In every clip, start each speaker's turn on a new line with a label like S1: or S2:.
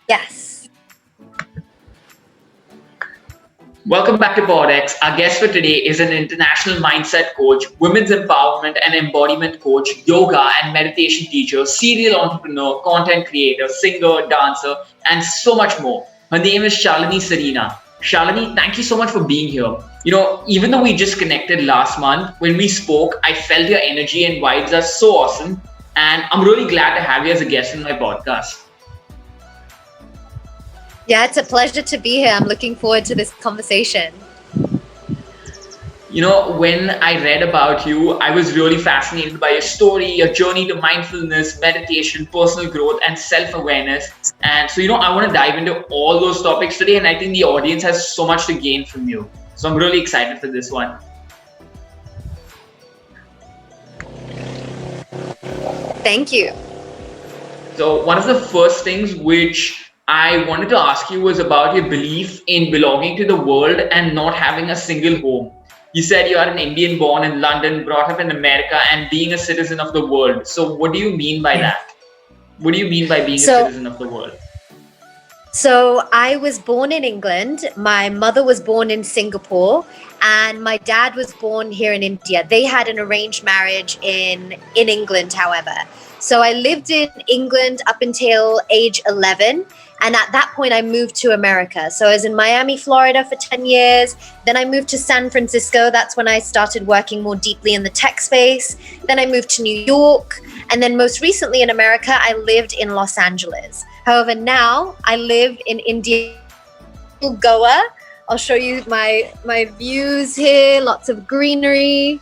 S1: Yes.
S2: Welcome back to PodX. Our guest for today is an international mindset coach, women's empowerment and embodiment coach, yoga and meditation teacher, serial entrepreneur, content creator, singer, dancer, and so much more. Her name is Shalini Sarena. Shalini, thank you so much for being here. Even though we just connected last month, when we spoke, I felt your energy and vibes are so awesome. And I'm really glad to have you as a guest on my podcast.
S1: Yeah, it's a pleasure to be here. I'm looking forward to this conversation.
S2: When I read about you, I was really fascinated by your story, your journey to mindfulness, meditation, personal growth, and self awareness. And so, I want to dive into all those topics today. And I think the audience has so much to gain from you. So, I'm really excited for this one.
S1: Thank you.
S2: So, one of the first things which I wanted to ask you was about your belief in belonging to the world and not having a single home. You said you are an Indian born in London, brought up in America, and being a citizen of the world. So, what do you mean by that? What do you mean by being a citizen of the world?
S1: So, I was born in England. My mother was born in Singapore, and my dad was born here in India. They had an arranged marriage in England, however. So I lived in England up until age 11. And at that point, I moved to America. So I was in Miami, Florida for 10 years. Then I moved to San Francisco. That's when I started working more deeply in the tech space. Then I moved to New York. And then most recently in America, I lived in Los Angeles. However, now I live in India, Goa. I'll show you my views here. Lots of greenery.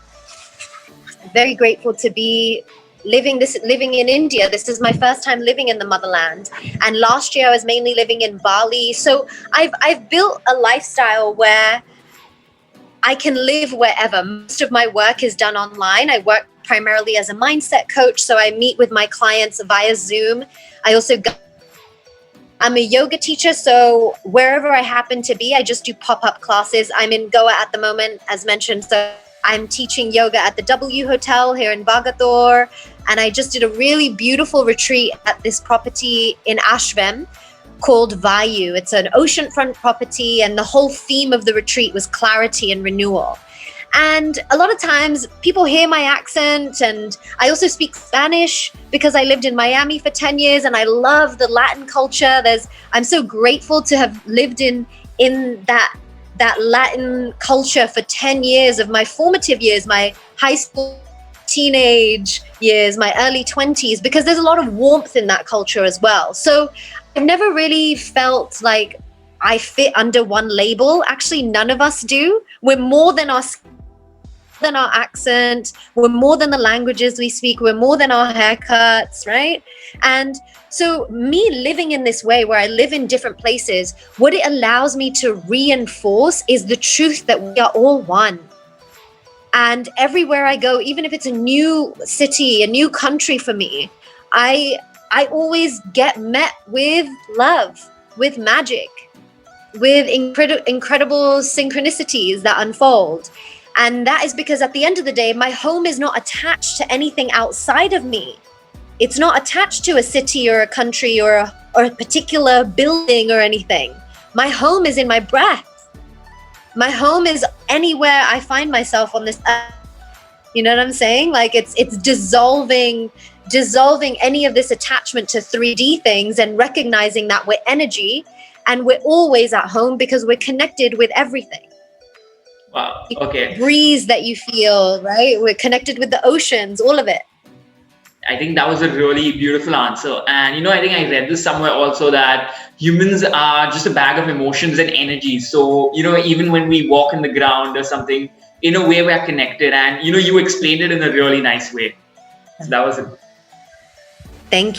S1: Very grateful to be living in India. This is my first time living in the motherland. And last year I was mainly living in Bali. So I've built a lifestyle where I can live wherever. Most of my work is done online. I work primarily as a mindset coach. So I meet with my clients via Zoom. I'm a yoga teacher. So wherever I happen to be, I just do pop-up classes. I'm in Goa at the moment, as mentioned. So I'm teaching yoga at the W Hotel here in Bagator. And I just did a really beautiful retreat at this property in Ashram called Vayu. It's an oceanfront property, and the whole theme of the retreat was clarity and renewal. And a lot of times people hear my accent, and I also speak Spanish because I lived in Miami for 10 years and I love the Latin culture. I'm so grateful to have lived in that Latin culture for 10 years of my formative years, my high school, teenage years, my early 20s, because there's a lot of warmth in that culture as well. So I've never really felt like I fit under one label. Actually, none of us do. We're more than our accent. We're more than the languages we speak. We're more than our haircuts, right? And so me living in this way where I live in different places, what it allows me to reinforce is the truth that we are all one. And everywhere I go, even if it's a new city, a new country for me, I always get met with love, with magic, with incredible synchronicities that unfold. And that is because at the end of the day, my home is not attached to anything outside of me. It's not attached to a city or a country or a particular building or anything. My home is in my breath. My home is anywhere I find myself on this earth. You know what I'm saying? Like it's dissolving any of this attachment to 3D things and recognizing that we're energy and we're always at home because we're connected with everything.
S2: Wow. Okay.
S1: The breeze that you feel, right? We're connected with the oceans, all of it.
S2: I think that was a really beautiful answer. And I think I read this somewhere also that humans are just a bag of emotions and energy. So, even when we walk in the ground or something, in a way we're connected. And, you explained it in a really nice way. So that was it.
S1: Thank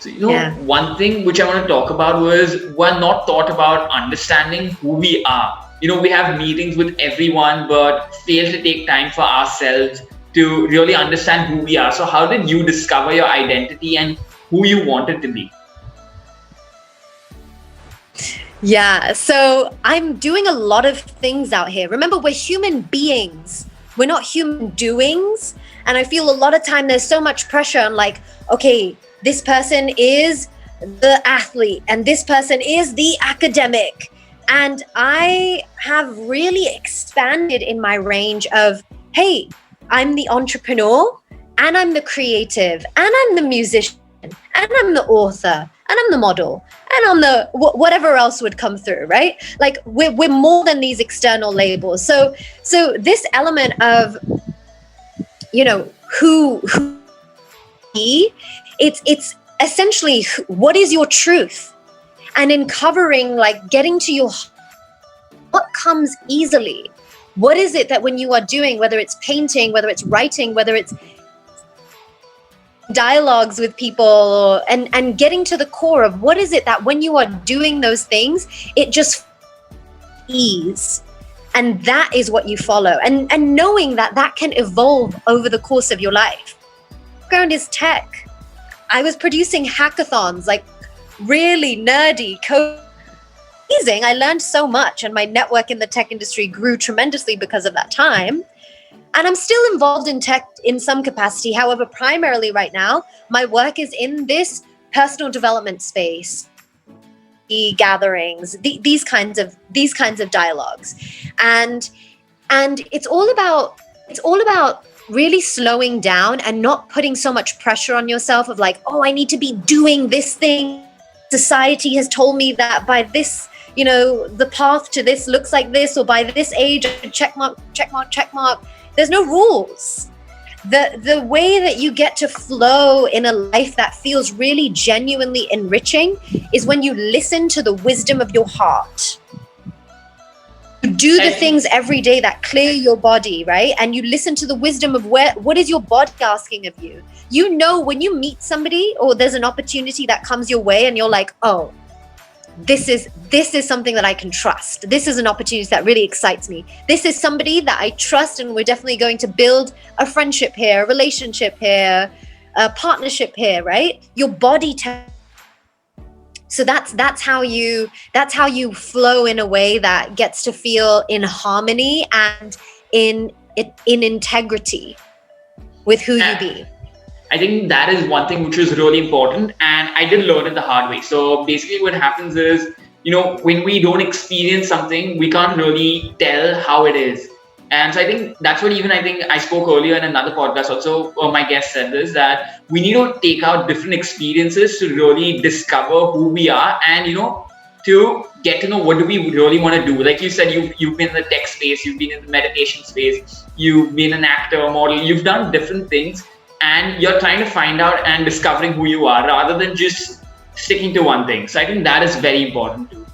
S1: you.
S2: So, one thing which I want to talk about was we're not taught about understanding who we are. We have meetings with everyone, but fail to take time for ourselves to really understand who we are. So how did you discover your identity and who you wanted to be?
S1: Yeah, so I'm doing a lot of things out here. Remember, we're human beings. We're not human doings. And I feel a lot of time there's so much pressure on like, okay, this person is the athlete and this person is the academic. And I have really expanded in my range of, hey, I'm the entrepreneur and I'm the creative and I'm the musician and I'm the author and I'm the model and I'm the whatever else would come through, right? Like we're more than these external labels. So this element of, you know, who he, it's essentially what is your truth, and in covering, like getting to your what comes easily. What is it that when you are doing, whether it's painting, whether it's writing, whether it's dialogues with people, and getting to the core of what is it that when you are doing those things, it just ease, and that is what you follow, and knowing that that can evolve over the course of your life. Background is tech. I was producing hackathons, like really nerdy code. Amazing. I learned so much, and my network in the tech industry grew tremendously because of that time. And I'm still involved in tech in some capacity. However, primarily right now, my work is in this personal development space, gatherings, these kinds of dialogues, and it's all about really slowing down and not putting so much pressure on yourself of like, oh, I need to be doing this thing. Society has told me that by this, you know, the path to this looks like this, or by this age, check mark. There's no rules. The way that you get to flow in a life that feels really genuinely enriching is when you listen to the wisdom of your heart. You do the things every day that clear your body, right? And you listen to the wisdom of what is your body asking of you. You know, when you meet somebody or there's an opportunity that comes your way and you're like, oh, this is something that I can trust. This is an opportunity that really excites me. This is somebody that I trust, and we're definitely going to build a friendship here, a relationship here, a partnership here, right? Your body so that's how you flow in a way that gets to feel in harmony and in integrity with who you be.
S2: I think that is one thing which is really important, and I did learn it the hard way. So basically what happens is, you know, when we don't experience something, we can't really tell how it is. And so I think that's what even I think I spoke earlier in another podcast also, my guest said this, that we need to take out different experiences to really discover who we are, and, you know, to get to know what do we really want to do. Like you said, you've been in the tech space, you've been in the meditation space, you've been an actor, model, you've done different things, and you're trying to find out and discovering who you are rather than just sticking to one thing. So I think that is very important too.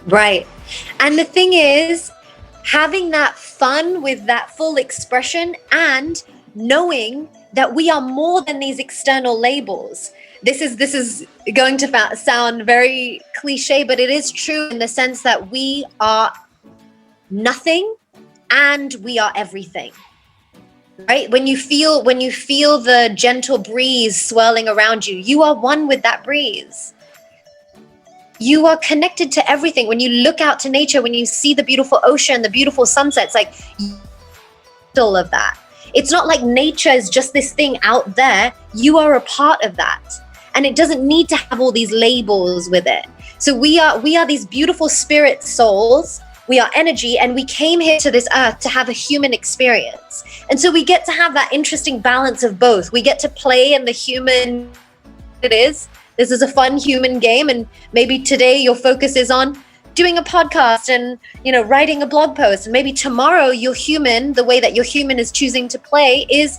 S1: Right. And the thing is, having that fun with that full expression and knowing that we are more than these external labels. This is going to sound very cliche, but it is true in the sense that we are nothing and we are everything. Right? When you feel the gentle breeze swirling around you, you are one with that breeze. You are connected to everything. When you look out to nature, when you see the beautiful ocean, the beautiful sunsets, like all of that. It's not like nature is just this thing out there. You are a part of that. And it doesn't need to have all these labels with it. So we are these beautiful spirit souls. We are energy, and we came here to this earth to have a human experience. And so we get to have that interesting balance of both. We get to play in the human this is a fun human game, and maybe today your focus is on doing a podcast and, you know, writing a blog post, and maybe tomorrow your human, the way that your human is choosing to play, is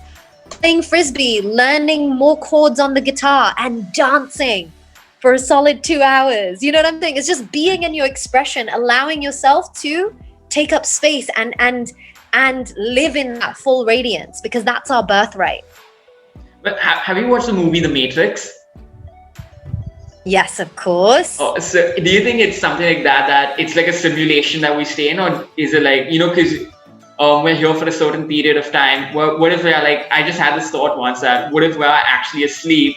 S1: playing frisbee, learning more chords on the guitar, and dancing for a solid 2 hours. You know what I'm saying? It's just being in your expression, allowing yourself to take up space and live in that full radiance, because that's our birthright.
S2: But have you watched the movie The Matrix?
S1: Yes, of course.
S2: Oh, so do you think it's something like that it's like a simulation that we stay in, or is it like, you know, because we're here for a certain period of time. What if we're like, I just had this thought once that what if we're actually asleep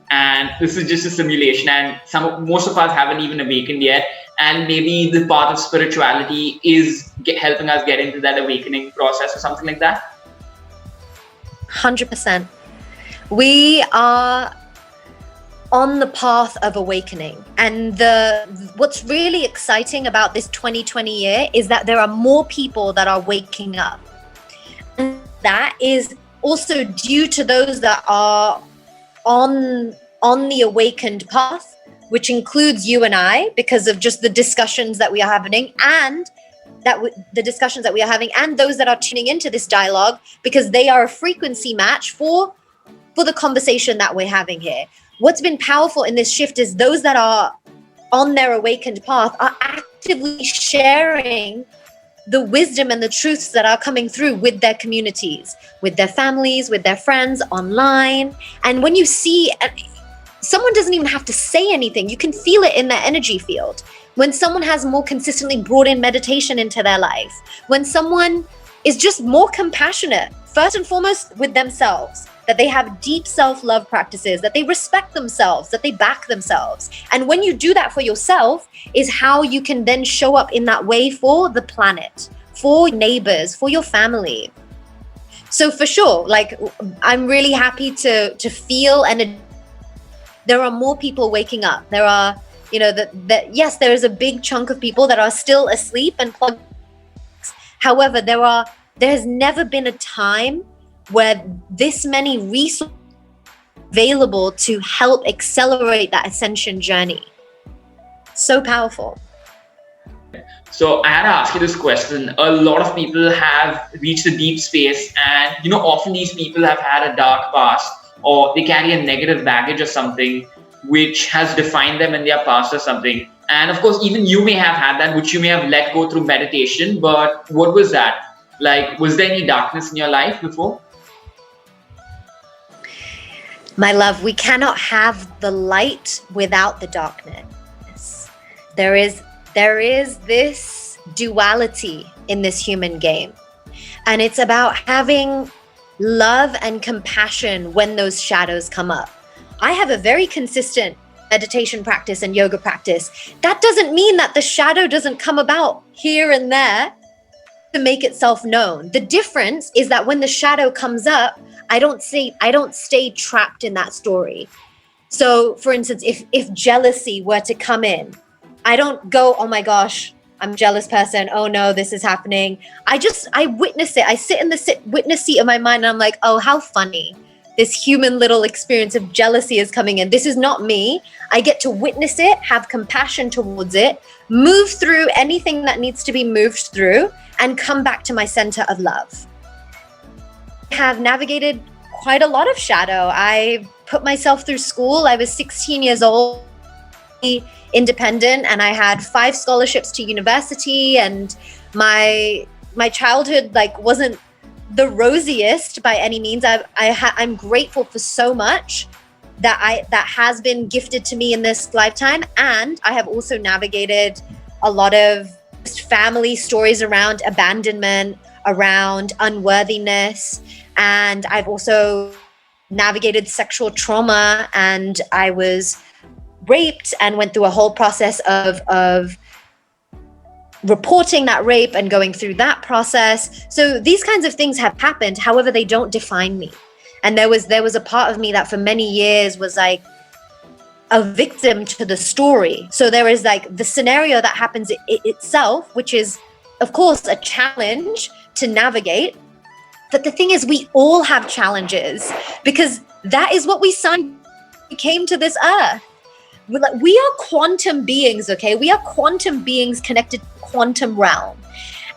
S2: and this is just a simulation, and most of us haven't even awakened yet, and maybe the path of spirituality is helping us get into that awakening process or something like that?
S1: 100%. We are on the path of awakening. And what's really exciting about this 2020 year is that there are more people that are waking up. And that is also due to those that are on the awakened path, which includes you and I, because of just the discussions that we are having, and the discussions that we are having, and those that are tuning into this dialogue, because they are a frequency match for the conversation that we're having here. What's been powerful in this shift is those that are on their awakened path are actively sharing the wisdom and the truths that are coming through with their communities, with their families, with their friends, online. And when you see, someone doesn't even have to say anything, you can feel it in their energy field. When someone has more consistently brought in meditation into their life, when someone is just more compassionate, first and foremost with themselves, that they have deep self-love practices, that they respect themselves, that they back themselves. And when you do that for yourself is how you can then show up in that way for the planet, for neighbors, for your family. So for sure, like, I'm really happy to feel, and there are more people waking up. There are, that yes, there is a big chunk of people that are still asleep and plugged. However, there has never been a time where this many resources are available to help accelerate that ascension journey. So powerful.
S2: So I had to ask you this question. A lot of people have reached a deep space, and often these people have had a dark past, or they carry a negative baggage or something which has defined them in their past or something. And of course, even you may have had that, which you may have let go through meditation. But what was that? Like, was there any darkness in your life before?
S1: My love, we cannot have the light without the darkness. There is this duality in this human game. And it's about having love and compassion when those shadows come up. I have a very consistent meditation practice and yoga practice. That doesn't mean that the shadow doesn't come about here and there to make itself known. The difference is that when the shadow comes up, I don't stay trapped in that story. So for instance, if jealousy were to come in, I don't go, oh my gosh, I'm a jealous person. Oh no, this is happening. I witness it. I sit in the witness seat of my mind, and I'm like, oh, how funny. This human little experience of jealousy is coming in. This is not me. I get to witness it, have compassion towards it, move through anything that needs to be moved through, and come back to my center of love. I have navigated quite a lot of shadow. I put myself through school. I was 16 years old, independent, and I had 5 scholarships to university, and my childhood wasn't the rosiest by any means. I'm grateful for so much that has been gifted to me in this lifetime, and I have also navigated a lot of family stories around abandonment, around unworthiness, and I've also navigated sexual trauma, and I was raped and went through a whole process of reporting that rape and going through that process. So these kinds of things have happened. However, they don't define me. And there was a part of me that for many years was like a victim to the story. So there is like the scenario that happens itself, which is of course a challenge to navigate. But the thing is, we all have challenges, because that is what we came to this earth. We are quantum beings, okay? We are quantum beings connected to the quantum realm.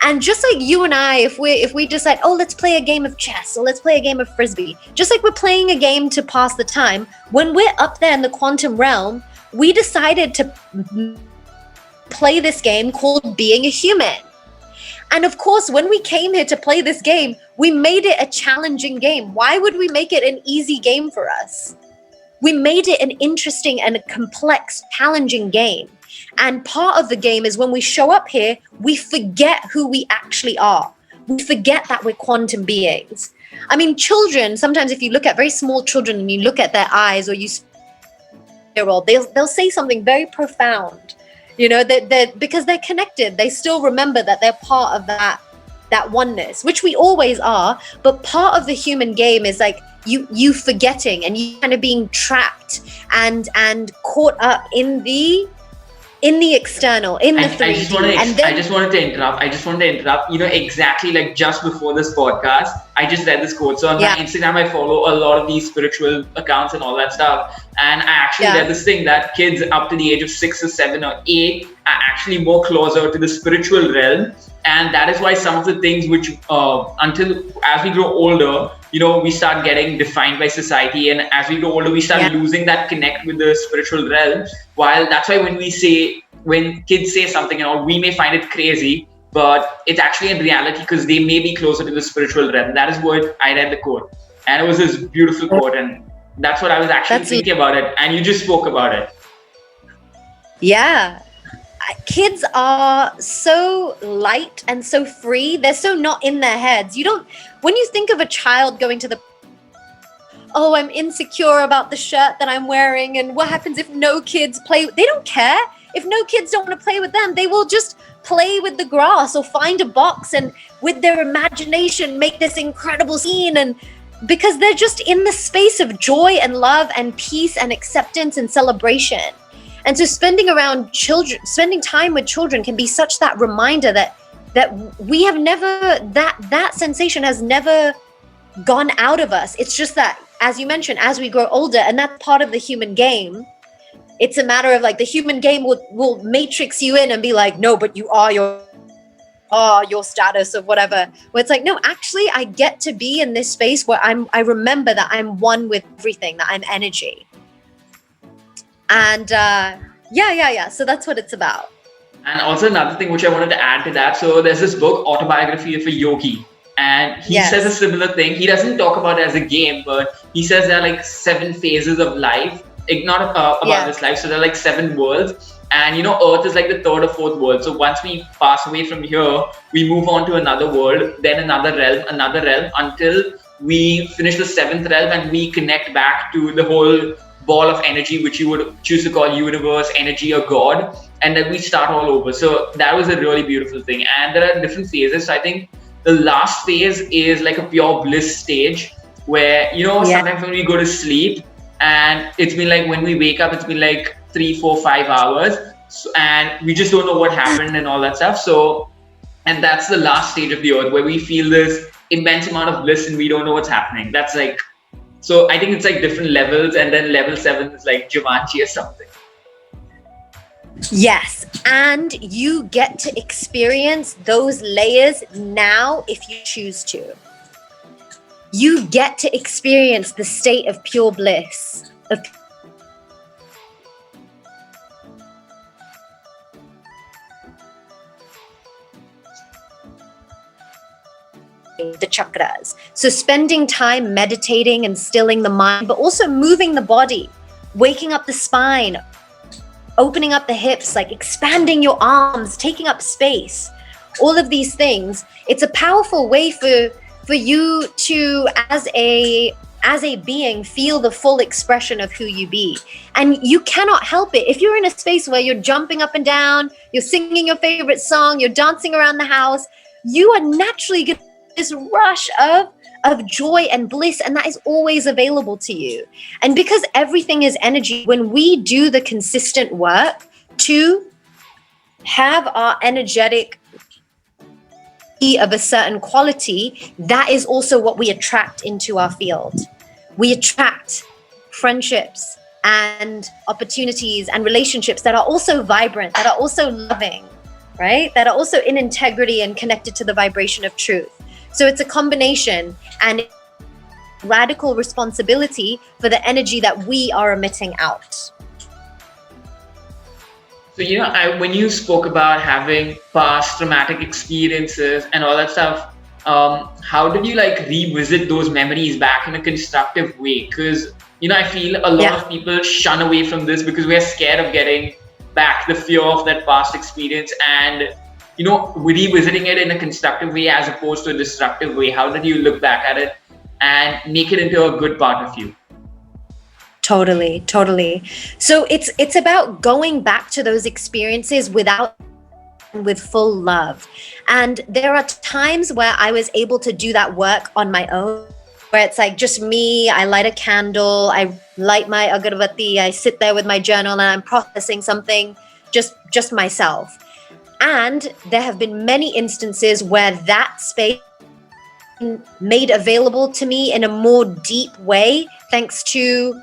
S1: And just like you and I, if we decide, oh, let's play a game of chess, or let's play a game of frisbee, just like we're playing a game to pass the time, when we're up there in the quantum realm, we decided to play this game called being a human. And of course, when we came here to play this game, we made it a challenging game. Why would we make it an easy game for us? We made it an interesting and a complex, challenging game. And part of the game is when we show up here, we forget who we actually are. We forget that we're quantum beings. I mean, children, sometimes if you look at very small children and you look at their eyes, or they'll say something very profound, because they're connected. They still remember that they're part of that that oneness, which we always are. But part of the human game is like you forgetting and you kind of being trapped and caught up in the external, in the 3D.
S2: I just wanted to interrupt. Exactly like just before this podcast, I just read this quote. So on my Instagram, I follow a lot of these spiritual accounts and all that stuff. And I actually read this thing that kids up to the age of 6 or 7 or 8 are actually more closer to the spiritual realm. And that is why some of the things which, as we grow older, we start getting defined by society. And as we grow older, we start losing that connect with the spiritual realm. While that's why when kids say something, we may find it crazy, but it's actually in reality because they may be closer to the spiritual realm. That is what I read the quote. And it was this beautiful quote. And that's what I was actually thinking about it. And you just spoke about it.
S1: Yeah. Kids are so light and so free. They're so not in their heads. When you think of a child going to oh, I'm insecure about the shirt that I'm wearing, and what happens if no kids play? They don't care. If no kids don't want to play with them, they will just play with the grass or find a box and with their imagination make this incredible scene. And because they're just in the space of joy and love and peace and acceptance and celebration. And so spending time with children can be such that reminder that we have never, that sensation has never gone out of us. It's just that, as you mentioned, as we grow older, and that's part of the human game, it's a matter of like the human game will matrix you in and be like, no, but you are your status of whatever. Where it's like, no, actually I get to be in this space where I remember that I'm one with everything, that I'm energy. And so that's what it's about.
S2: And also another thing which I wanted to add to that. So there's this book, Autobiography of a Yogi. And he says a similar thing. He doesn't talk about it as a game, but he says there are like 7 phases of life. Not about this life. So there are like 7 worlds. And Earth is like the 3rd or 4th world. So once we pass away from here, we move on to another world, then another realm, until we finish the 7th realm and we connect back to the whole ball of energy, which you would choose to call universe, energy, or God. And then we start all over. So that was a really beautiful thing. And there are different phases. So I think the last phase is like a pure bliss stage where, sometimes when we go to sleep and it's been like, when we wake up, it's been like 3, 4, 5 hours. And we just don't know what happened and all that stuff. So, and that's the last stage of the earth where we feel this immense amount of bliss and we don't know what's happening. That's like, so I think it's like different levels, and then level 7 is like Jumanji or something.
S1: Yes, and you get to experience those layers now if you choose to. You get to experience the state of pure bliss, of the chakras. So spending time meditating and stilling the mind, but also moving the body, waking up the spine, opening up the hips, like expanding your arms, taking up space, all of these things. It's a powerful way for you to, as a being, feel the full expression of who you be. And you cannot help it. If you're in a space where you're jumping up and down, you're singing your favorite song, you're dancing around the house, you are naturally going to this rush of joy and bliss, and that is always available to you. And because everything is energy, when we do the consistent work to have our energetic of a certain quality, that is also what we attract into our field. We attract friendships and opportunities and relationships that are also vibrant, that are also loving, right? That are also in integrity and connected to the vibration of truth. So it's a combination and radical responsibility for the energy that we are emitting out.
S2: So, when you spoke about having past traumatic experiences and all that stuff, how did you like revisit those memories back in a constructive way? Because, I feel a lot of people shun away from this because we're scared of getting back the fear of that past experience and revisiting it in a constructive way as opposed to a destructive way. How did you look back at it and make it into a good part of you?
S1: Totally. So it's about going back to those experiences without with full love. And there are times where I was able to do that work on my own, where it's like just me. I light a candle, I light my agarbatti, I sit there with my journal and I'm processing something, just myself. And there have been many instances where that space made available to me in a more deep way, thanks to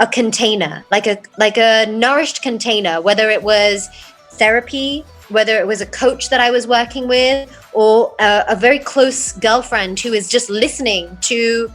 S1: a container, like a nourished container, whether it was therapy, whether it was a coach that I was working with, or a very close girlfriend who is just listening to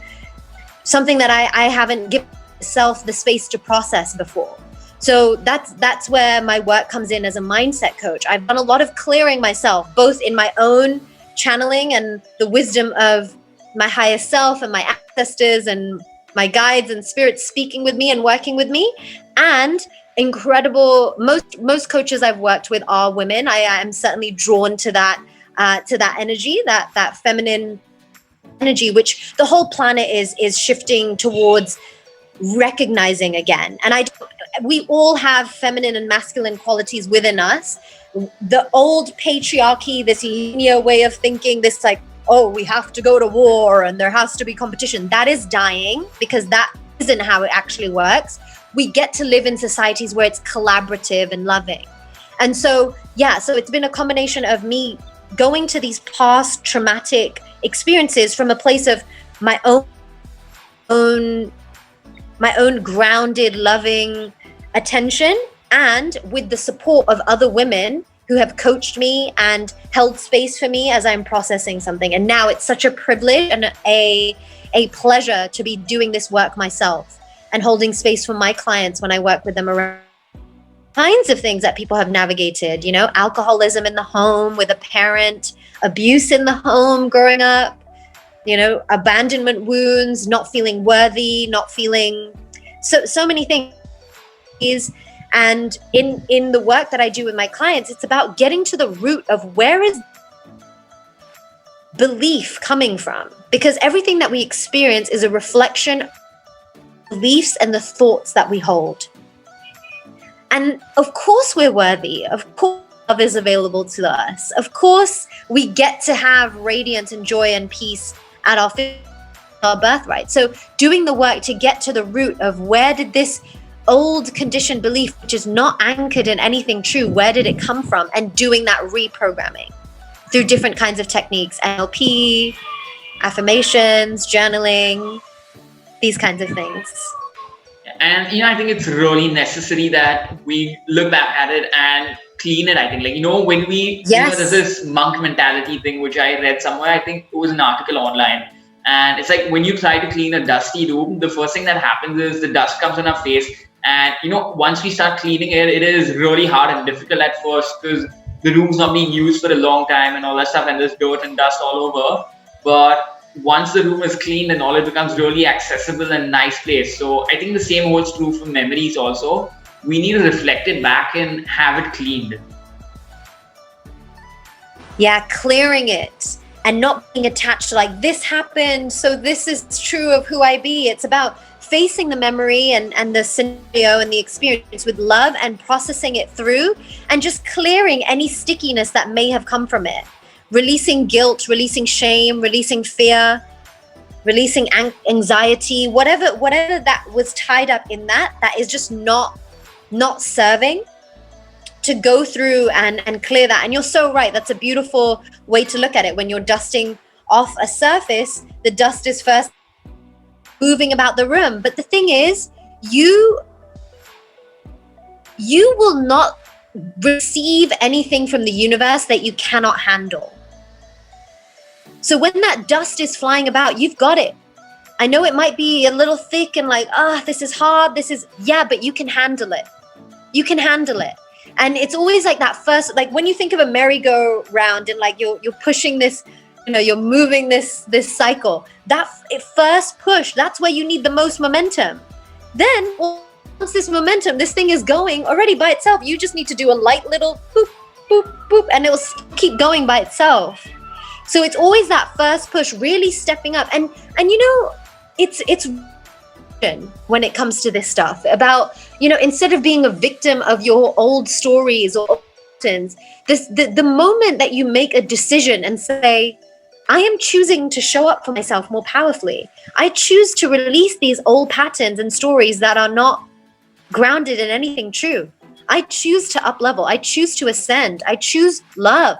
S1: something that I haven't given myself the space to process before. So that's where my work comes in as a mindset coach. I've done a lot of clearing myself, both in my own channeling and the wisdom of my higher self and my ancestors and my guides and spirits speaking with me and working with me. And incredible, most coaches I've worked with are women. I am certainly drawn to that energy, that feminine energy, which the whole planet is shifting towards recognizing again. And we all have feminine and masculine qualities within us. The old patriarchy, this linear way of thinking, this like, oh, we have to go to war and there has to be competition, that is dying, because that isn't how it actually works. We get to live in societies where it's collaborative and loving. And so it's been a combination of me going to these past traumatic experiences from a place of my own grounded, loving attention, and with the support of other women who have coached me and held space for me as I'm processing something. And now it's such a privilege and a pleasure to be doing this work myself and holding space for my clients when I work with them around kinds of things that people have navigated, alcoholism in the home with a parent, abuse in the home growing up, abandonment wounds, not feeling worthy, not feeling so many things. And in the work that I do with my clients, it's about getting to the root of where is belief coming from, because everything that we experience is a reflection of beliefs and the thoughts that we hold. And of course we're worthy. Of course love is available to us. Of course we get to have radiance and joy and peace at our birthright. So doing the work to get to the root of where did this old conditioned belief, which is not anchored in anything true, where did it come from? And doing that reprogramming through different kinds of techniques, NLP, affirmations, journaling, these kinds of things.
S2: And I think it's really necessary that we look back at it and clean it. I think, when we, there's this monk mentality thing, which I read somewhere. I think it was an article online. And it's like when you try to clean a dusty room, the first thing that happens is the dust comes on our face. And, once we start cleaning it, it is really hard and difficult at first because the room's not being used for a long time and all that stuff. And there's dirt and dust all over. But once the room is cleaned and all, it becomes really accessible and nice place. So I think the same holds true for memories also. We need to reflect it back and have it cleaned.
S1: Yeah, clearing it and not being attached to like, this happened, so this is true of who I be. It's about facing the memory and the scenario and the experience with love and processing it through and just clearing any stickiness that may have come from it. Releasing guilt, releasing shame, releasing fear, releasing anxiety, whatever that was tied up in that is just not serving, to go through and clear that. And you're so right. That's a beautiful way to look at it. When you're dusting off a surface, the dust is first moving about the room. But the thing is, you will not receive anything from the universe that you cannot handle. So when that dust is flying about, you've got it. I know it might be a little thick and like, this is hard. But you can handle it. You can handle it. And it's always like that first, like when you think of a merry-go-round and like you're pushing this, you're moving this cycle, first push, that's where you need the most momentum. Then once this momentum, this thing is going already by itself, you just need to do a light little boop, boop, boop, and it will keep going by itself. So it's always that first push, really stepping up. And it's when it comes to this stuff about, instead of being a victim of your old stories or the moment that you make a decision and say, I am choosing to show up for myself more powerfully. I choose to release these old patterns and stories that are not grounded in anything true. I choose to up level. I choose to ascend. I choose love.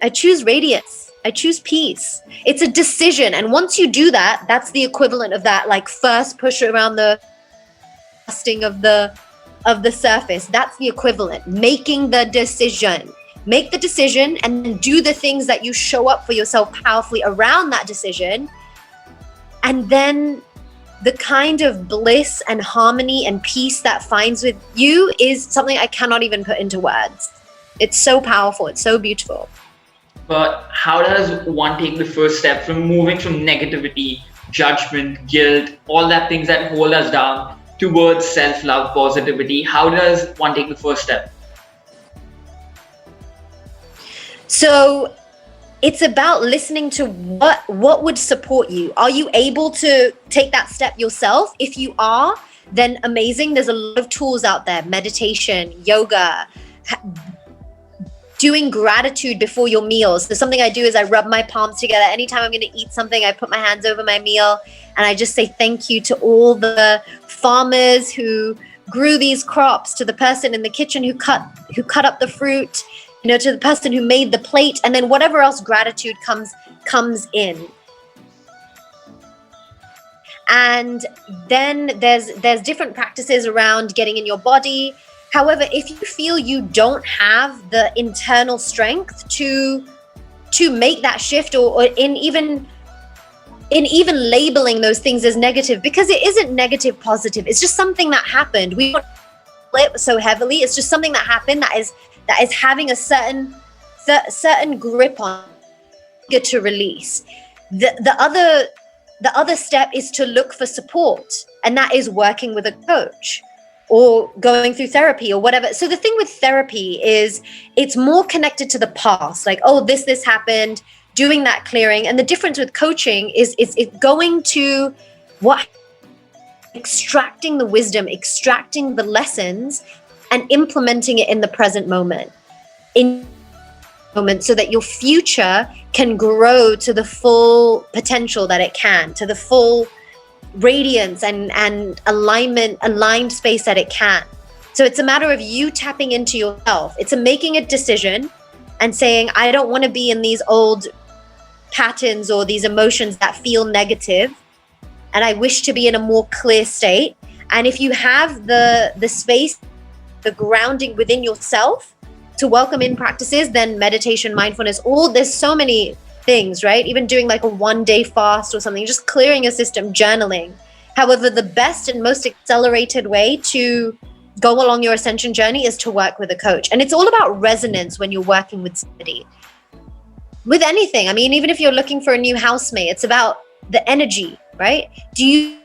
S1: I choose radiance. I choose peace. It's a decision. And once you do that, that's the equivalent of that like first push around the dusting of the surface. That's the equivalent. Making the decision. Make the decision and then do the things that you show up for yourself powerfully around that decision. And then the kind of bliss and harmony and peace that finds with you is something I cannot even put into words. It's so powerful. It's so beautiful.
S2: But how does one take the first step from moving from negativity, judgment, guilt, all that things that hold us down towards self-love, positivity? How does one take the first step?
S1: So it's about listening to what would support you. Are you able to take that step yourself? If you are, then amazing. There's a lot of tools out there. Meditation, yoga, doing gratitude before your meals. So something I do is I rub my palms together. Anytime I'm going to eat something, I put my hands over my meal and I just say thank you to all the farmers who grew these crops, to the person in the kitchen who cut up the fruit, to the person who made the plate, and then whatever else gratitude comes in. And then there's different practices around getting in your body. However, if you feel you don't have the internal strength to make that shift, or in even labeling those things as negative, because it isn't negative, positive. It's just something that happened. We don't it so heavily. It's just something that happened that is having a certain grip on to release. The other step is to look for support, and that is working with a coach or going through therapy or whatever. So the thing with therapy is it's more connected to the past, like, oh, this happened, doing that clearing. And the difference with coaching is it's going to extracting the wisdom, extracting the lessons, and implementing it in the present moment. So that your future can grow to the full potential that it can, to the full radiance and aligned space that it can. So it's a matter of you tapping into yourself. It's making a decision and saying, I don't want to be in these old patterns or these emotions that feel negative, and I wish to be in a more clear state. And if you have the space, the grounding within yourself to welcome in practices, then meditation, mindfulness, there's so many things, right? Even doing like a 1-day fast or something, just clearing your system, journaling. However, the best and most accelerated way to go along your ascension journey is to work with a coach. And it's all about resonance when you're working with somebody. With anything, I mean, even if you're looking for a new housemate, it's about the energy, right? Do you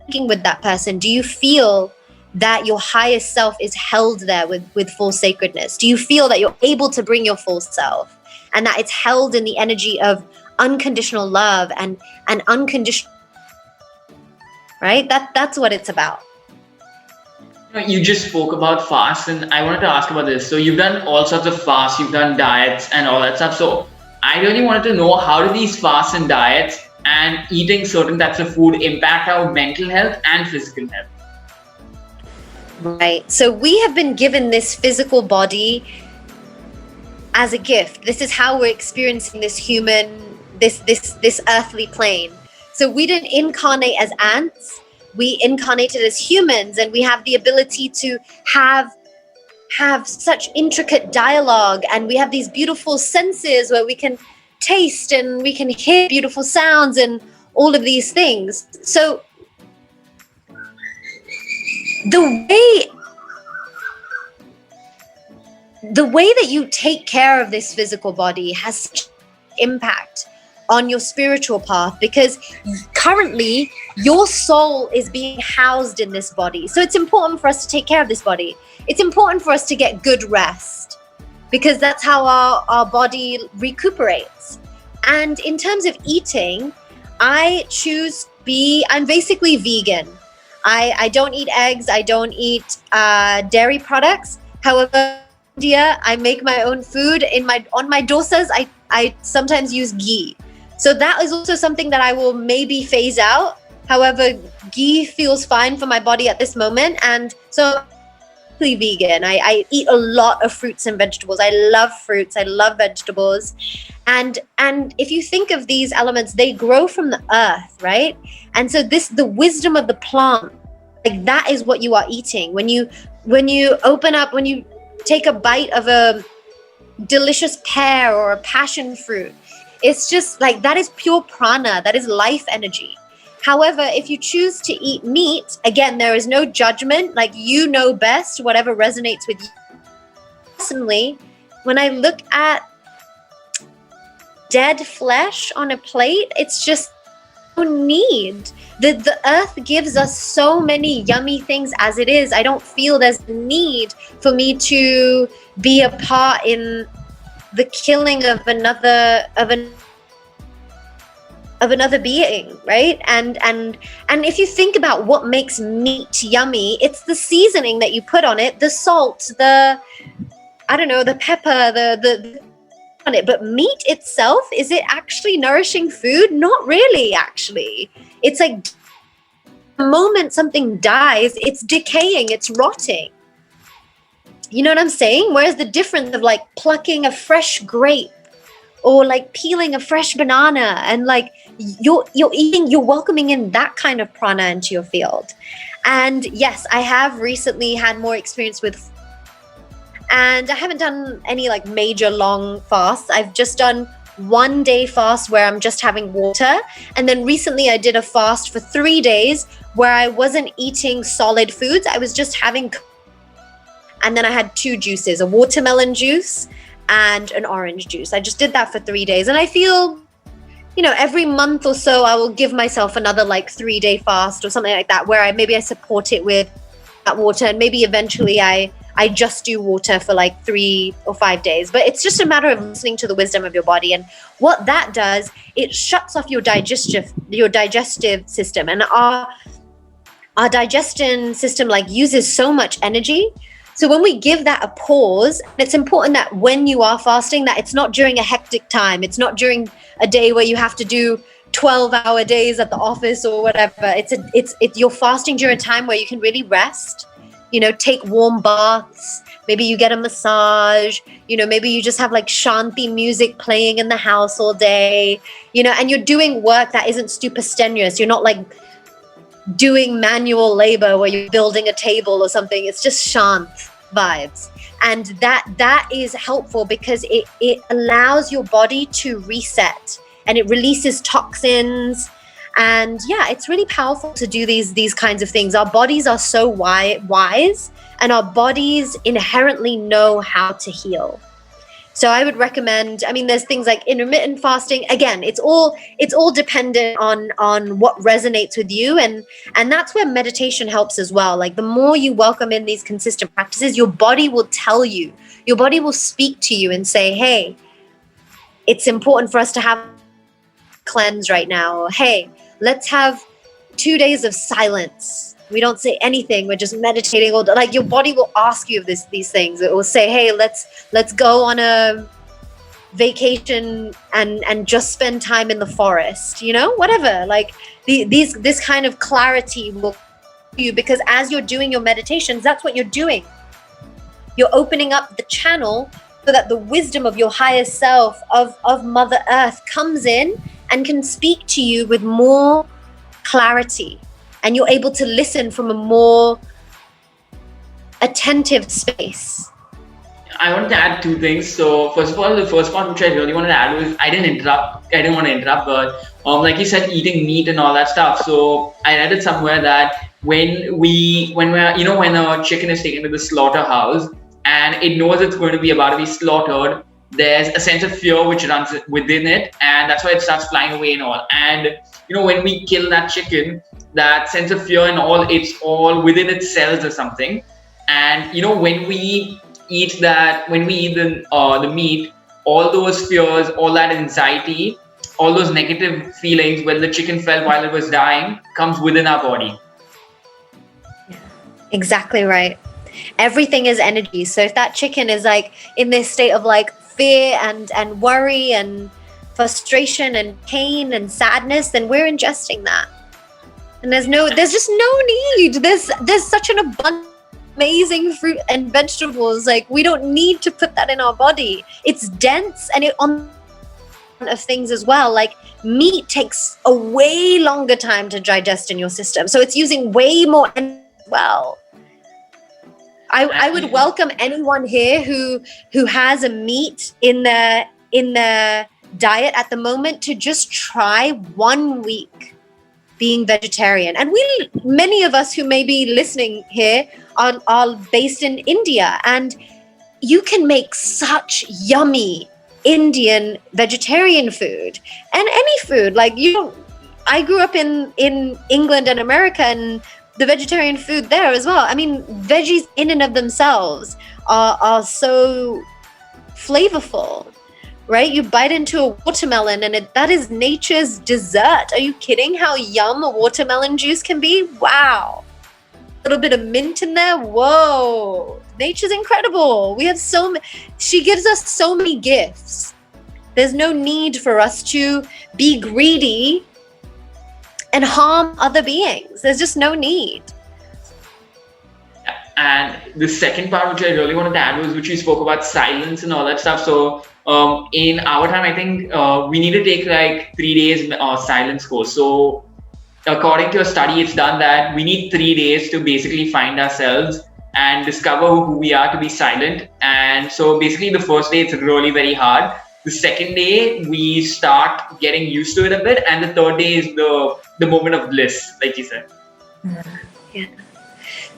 S1: working with that person? Do you feel that your highest self is held there with full sacredness? Do you feel that you're able to bring your full self and that it's held in the energy of unconditional love and unconditional, right? That's what it's about.
S2: You just spoke about fasts, and I wanted to ask about this. So you've done all sorts of fasts, you've done diets and all that stuff. So I really wanted to know, how do these fasts and diets and eating certain types of food impact our mental health and physical health?
S1: Right. So we have been given this physical body as a gift. This is how we're experiencing this this earthly plane. So we didn't incarnate as ants. We incarnated as humans, and we have the ability to have such intricate dialogue, and we have these beautiful senses where we can taste and we can hear beautiful sounds and all of these things. So the way that you take care of this physical body has such impact on your spiritual path, because currently your soul is being housed in this body. So it's important for us to take care of this body. It's important for us to get good rest, because that's how our body recuperates. And in terms of eating, I'm basically vegan. I don't eat eggs. I don't eat dairy products. However, India, I make my own food. On my dosas, I sometimes use ghee. So that is also something that I will maybe phase out. However, ghee feels fine for my body at this moment, and so I'm vegan. I eat a lot of fruits and vegetables. I love fruits. I love vegetables. And if you think of these elements, they grow from the earth, right? And so the wisdom of the plant, like that is what you are eating. When you take a bite of a delicious pear or a passion fruit, it's just like that is pure prana, that is life energy. However, if you choose to eat meat, again, there is no judgment. Like, you know best, whatever resonates with you. Personally, when I look at dead flesh on a plate, it's just no need. The earth gives us so many yummy things as it is. I don't feel there's a need for me to be a part in the killing of another being, right? And if you think about what makes meat yummy, it's the seasoning that you put on it, the salt, the pepper, the on it. But meat itself, is it actually nourishing food? Not really, actually. It's like the moment something dies, it's decaying, it's rotting. You know what I'm saying? Whereas the difference of like plucking a fresh grape or like peeling a fresh banana, and like you're welcoming in that kind of prana into your field. And yes, I have recently had more experience with, and I haven't done any like major long fasts. I've just done 1 day fast where I'm just having water. And then recently I did a fast for 3 days where I wasn't eating solid foods. I was just having, and then I had 2 juices, a watermelon juice and an orange juice. I just did that for 3 days. And I feel, every month or so I will give myself another like 3-day fast or something like that, where I support it with that water, and maybe eventually I just do water for like 3 or 5 days. But it's just a matter of listening to the wisdom of your body. And what that does, it shuts off your digestive system. And our digestion system like uses so much energy. So when we give that a pause, it's important that when you are fasting, that it's not during a hectic time. It's not during a day where you have to do 12-hour days at the office or whatever. You're fasting during a time where you can really rest, take warm baths. Maybe you get a massage, maybe you just have like Shanti music playing in the house all day, and you're doing work that isn't super strenuous. You're not like doing manual labor where you're building a table or something. It's just shant vibes. And that is helpful because it allows your body to reset, and it releases toxins. And yeah, it's really powerful to do these kinds of things. Our bodies are so wise, and our bodies inherently know how to heal. So I would recommend, there's things like intermittent fasting. Again, it's all dependent on what resonates with you. And that's where meditation helps as well. Like, the more you welcome in these consistent practices, your body will tell you, your body will speak to you and say, hey, it's important for us to have cleanse right now. Or, hey, let's have 2 days of silence. We don't say anything. We're just meditating all day. Like, your body will ask you these things. It will say, hey, let's go on a vacation and just spend time in the forest, whatever. Like, this kind of clarity will you, because as you're doing your meditations, that's what you're doing. You're opening up the channel so that the wisdom of your higher self, of Mother Earth, comes in and can speak to you with more clarity. And you're able to listen from a more attentive space.
S2: I want to add 2 things. So first of all, the first part which I really wanted to add was I didn't want to interrupt, but like you said, eating meat and all that stuff. So I read it somewhere that when a chicken is taken to the slaughterhouse and it knows it's going to be about to be slaughtered, there's a sense of fear which runs within it, and that's why it starts flying away and all. And when we kill that chicken, that sense of fear and all, it's all within its cells or something. And when we eat the meat, all those fears, all that anxiety, all those negative feelings when the chicken felt while it was dying comes within our body.
S1: Yeah, exactly right. Everything is energy. So if that chicken is like in this state of like fear and worry and frustration and pain and sadness, then we're ingesting that. And there's just no need. There's such an abundance of amazing fruit and vegetables. Like, we don't need to put that in our body. It's dense, and it on of things as well. Like, meat takes a way longer time to digest in your system, so it's using way more energy as well. I would welcome anyone here who has a meat in their diet at the moment to just try 1 week being vegetarian. And many of us who may be listening here are based in India, and you can make such yummy Indian vegetarian food, and any food. Like, I grew up in England and America, and the vegetarian food there as well. I mean, veggies in and of themselves are so flavorful, right? You bite into a watermelon and that is nature's dessert. Are you kidding how yum a watermelon juice can be? Wow. A little bit of mint in there. Whoa. Nature's incredible. She gives us so many gifts. There's no need for us to be greedy and harm other beings. There's just no need.
S2: And the second part, which I really wanted to add, was which you spoke about silence and all that stuff. So in our time, I think we need to take like 3 days silence course. So according to a study, it's done that we need 3 days to basically find ourselves and discover who we are, to be silent. And so basically the first day, it's really very hard. The second day, we start getting used to it a bit. And the third day is the moment of bliss, like you said.
S1: Yeah.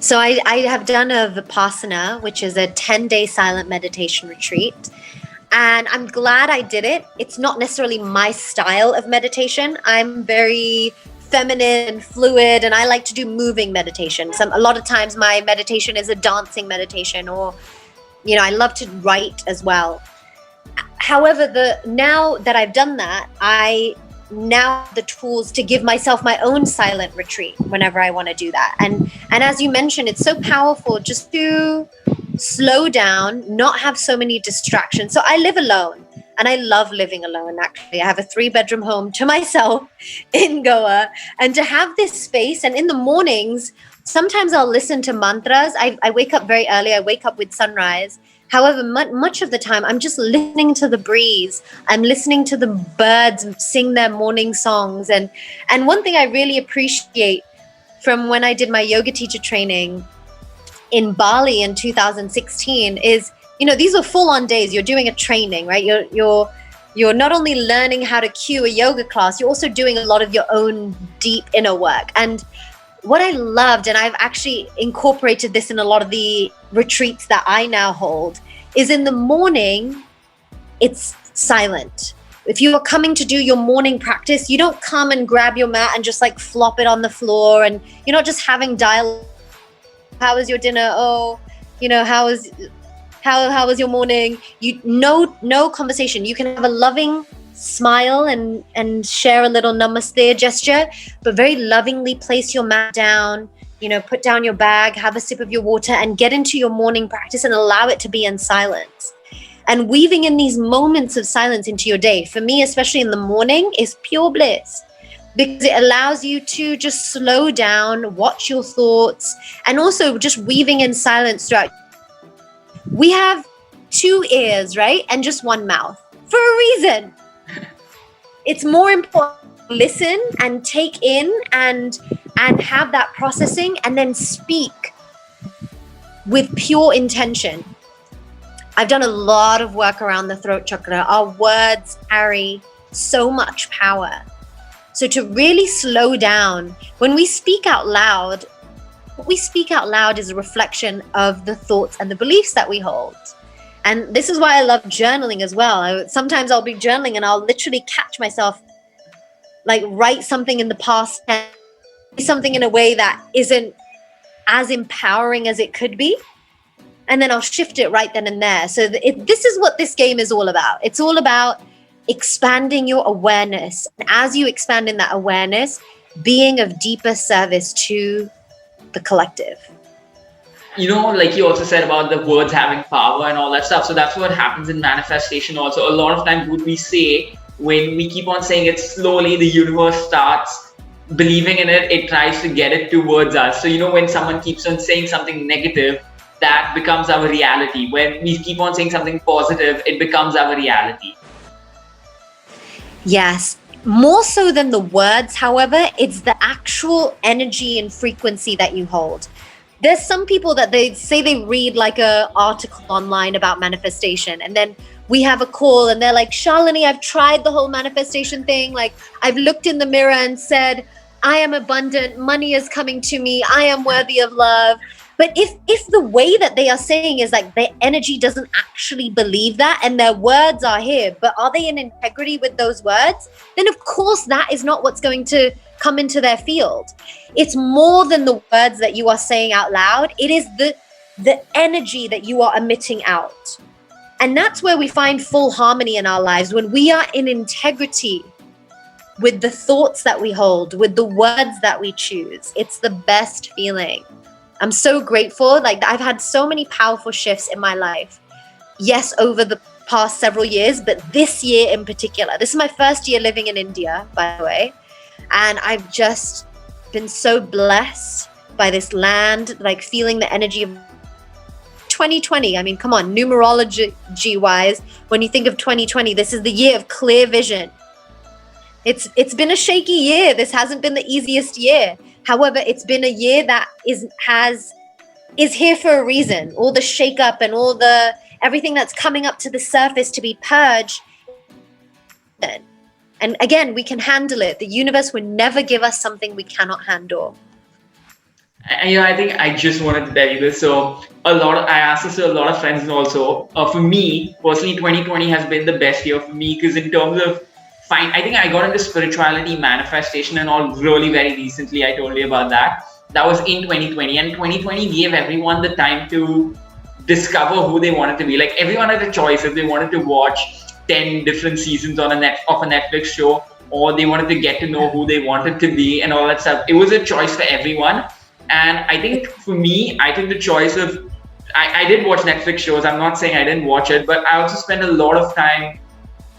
S1: So I have done a Vipassana, which is a 10-day silent meditation retreat. And I'm glad I did it. It's not necessarily my style of meditation. I'm very feminine and fluid, and I like to do moving meditation. A lot of times my meditation is a dancing meditation, or, I love to write as well. However, now that I've done that, I now have the tools to give myself my own silent retreat whenever I want to do that. And as you mentioned, it's so powerful just to slow down, not have so many distractions. So I live alone, and I love living alone. Actually, I have a 3-bedroom home to myself in Goa, and to have this space. And in the mornings, sometimes I'll listen to mantras. I wake up very early. I wake up with sunrise. However, much of the time, I'm just listening to the breeze. I'm listening to the birds sing their morning songs. And one thing I really appreciate from when I did my yoga teacher training in Bali in 2016 is, these are full-on days. You're doing a training, right? You're not only learning how to cue a yoga class, you're also doing a lot of your own deep inner work. And what I loved, and I've actually incorporated this in a lot of the retreats that I now hold, is in the morning, it's silent. If you are coming to do your morning practice, you don't come and grab your mat and just like flop it on the floor, and you're not just having dialogue. How was your dinner? Oh, how was your morning? No conversation. You can have a loving smile and share a little namaste gesture, but very lovingly place your mat down, put down your bag, have a sip of your water, and get into your morning practice and allow it to be in silence. And weaving in these moments of silence into your day, for me, especially in the morning, is pure bliss, because it allows you to just slow down, watch your thoughts, and also just weaving in silence throughout. We have 2 ears, right? And just 1 mouth for a reason. It's more important to listen and take in and have that processing, and then speak with pure intention. I've done a lot of work around the throat chakra. Our words carry so much power. So to really slow down, when we speak out loud, what we speak out loud is a reflection of the thoughts and the beliefs that we hold. And this is why I love journaling as well. Sometimes I'll be journaling and I'll literally catch myself, like, write something in the past, something in a way that isn't as empowering as it could be. And then I'll shift it right then and there. So this is what this game is all about. It's all about expanding your awareness. And as you expand in that awareness, being of deeper service to the collective.
S2: like you also said about the words having power and all that stuff. So that's what happens in manifestation also. A lot of times what we say, when we keep on saying it slowly, the universe starts believing in it. It tries to get it towards us. So, when someone keeps on saying something negative, that becomes our reality. When we keep on saying something positive, it becomes our reality.
S1: Yes. More so than the words, however, it's the actual energy and frequency that you hold. There's some people that they say they read like a article online about manifestation, and then we have a call and they're like, Shalini, I've tried the whole manifestation thing. Like, I've looked in the mirror and said, I am abundant, money is coming to me, I am worthy of love. But if the way that they are saying is like their energy doesn't actually believe that, and their words are here, but are they in integrity with those words? Then of course that is not what's going to come into their field. It's more than the words that you are saying out loud. It is the energy that you are emitting out. And that's where we find full harmony in our lives, when we are in integrity with the thoughts that we hold, with the words that we choose. It's the best feeling. I'm so grateful. Like, I've had so many powerful shifts in my life. Yes, over the past several years, but this year in particular. This is my first year living in India, by the way. And I've just been so blessed by this land, like feeling the energy of 2020. I mean, come on, numerology wise, when you think of 2020, this is the year of clear vision. It's been a shaky year. This hasn't been the easiest year. However, it's been a year that is here for a reason. All the shakeup and everything that's coming up to the surface to be purged. And again, we can handle it. The universe would never give us something we cannot handle.
S2: And I think I just wanted to tell you this. So I asked this to a lot of friends also. For me personally, 2020 has been the best year for me, because in terms of I think I got into spirituality, manifestation, and all really very recently. I told you about that. That was in 2020, and 2020 gave everyone the time to discover who they wanted to be. Like, everyone had a choice if they wanted to watch 10 different seasons of a Netflix show, or they wanted to get to know who they wanted to be and all that stuff. It was a choice for everyone. And I think for me, I took the choice of, I did watch Netflix shows. I'm not saying I didn't watch it, but I also spent a lot of time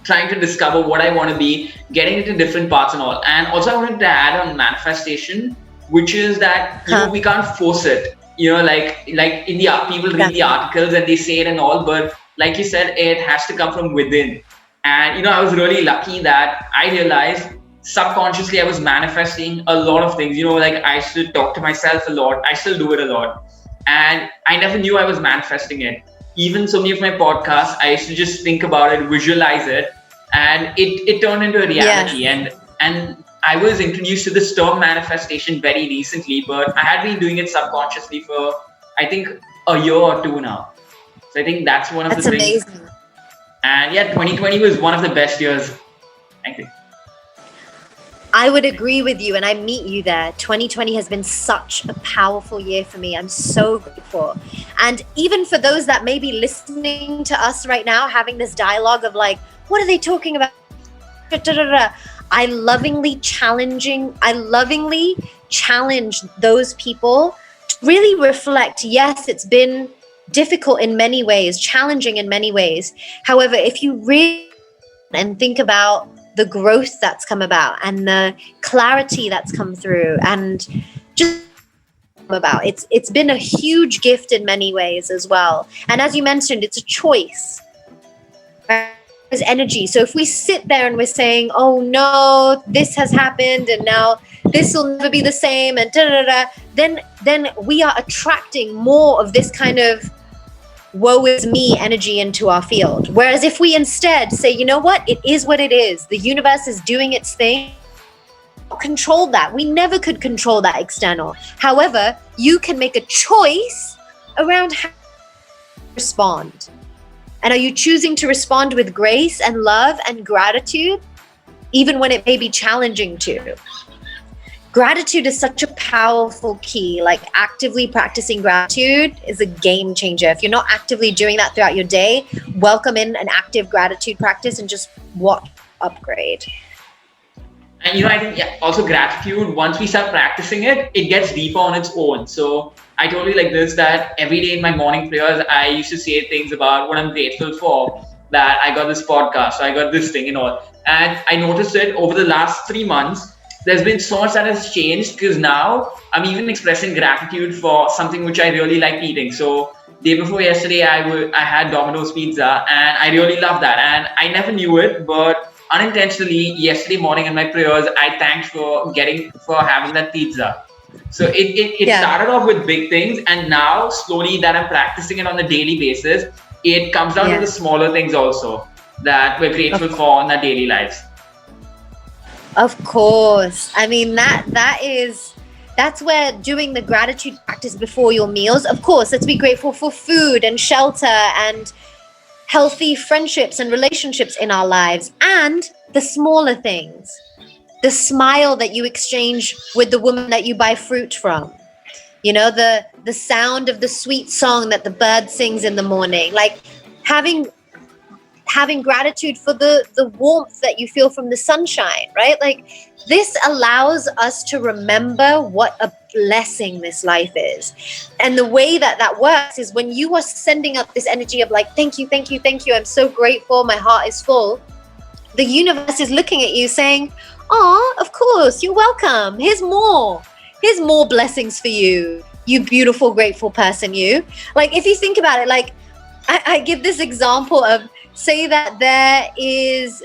S2: trying to discover what I want to be, getting into different parts and all. And also I wanted to add on manifestation, which is that, we can't force it. Like in the people read the articles and they say it and all, but like you said, it has to come from within. And, I was really lucky that I realized subconsciously I was manifesting a lot of things. Like, I used to talk to myself a lot. I still do it a lot. And I never knew I was manifesting it. Even so many of my podcasts, I used to just think about it, visualize it, and it turned into a reality.
S1: Yes.
S2: And I was introduced to this term manifestation very recently, but I had been doing it subconsciously for, I think, a year or two now. So I think that's one of the things.
S1: That's amazing.
S2: And yeah, 2020 was one of the best years, I think.
S1: I would agree with you, and I meet you there. 2020 has been such a powerful year for me. I'm so grateful. And even for those that may be listening to us right now, having this dialogue of like, what are they talking about? I lovingly challenge those people to really reflect. Yes, it's been difficult in many ways, challenging in many ways. However, if you really and think about the growth that's come about and the clarity that's come through, and just about it's been a huge gift in many ways as well. And as you mentioned, it's a choice. There's energy. So if we sit there and we're saying, oh no, this has happened and now this will never be the same, and then we are attracting more of this kind of woe is me energy into our field. Whereas if we instead say, you know what, it is what it is. The universe is doing its thing. Control that. We never could control that external. However, you can make a choice around how to respond. And are you choosing to respond with grace and love and gratitude, even when it may be challenging to? Gratitude is such a powerful key. Like, actively practicing gratitude is a game changer. If you're not actively doing that throughout your day, welcome in an active gratitude practice and just watch upgrade.
S2: And I think also gratitude, once we start practicing it, it gets deeper on its own. So I told you like this, that every day in my morning prayers, I used to say things about what I'm grateful for, that I got this podcast, I got this thing and all. And I noticed it over the last 3 months. There's been so much that has changed, because now I'm even expressing gratitude for something which I really like eating. So day before yesterday, I had Domino's pizza, and I really love that. And I never knew it, but unintentionally yesterday morning in my prayers, I thanked for having that pizza. So it
S1: Yeah.
S2: started off with big things, and now slowly that I'm practicing it on a daily basis, it comes down to the
S1: Yeah.
S2: smaller things also that we're grateful for in our daily lives.
S1: Of course. I mean, that's where doing the gratitude practice before your meals. Of course, let's be grateful for food and shelter and healthy friendships and relationships in our lives, and the smaller things. The smile that you exchange with the woman that you buy fruit from. You know, the sound of the sweet song that the bird sings in the morning. Like having gratitude for the warmth that you feel from the sunshine, right? Like this allows us to remember what a blessing this life is. And the way that that works is when you are sending up this energy of like, thank you, thank you, thank you, I'm so grateful, my heart is full. The universe is looking at you saying, oh, of course, you're welcome. Here's more blessings for you, you beautiful, grateful person, you. Like, if you think about it, like I give this example of, say that there is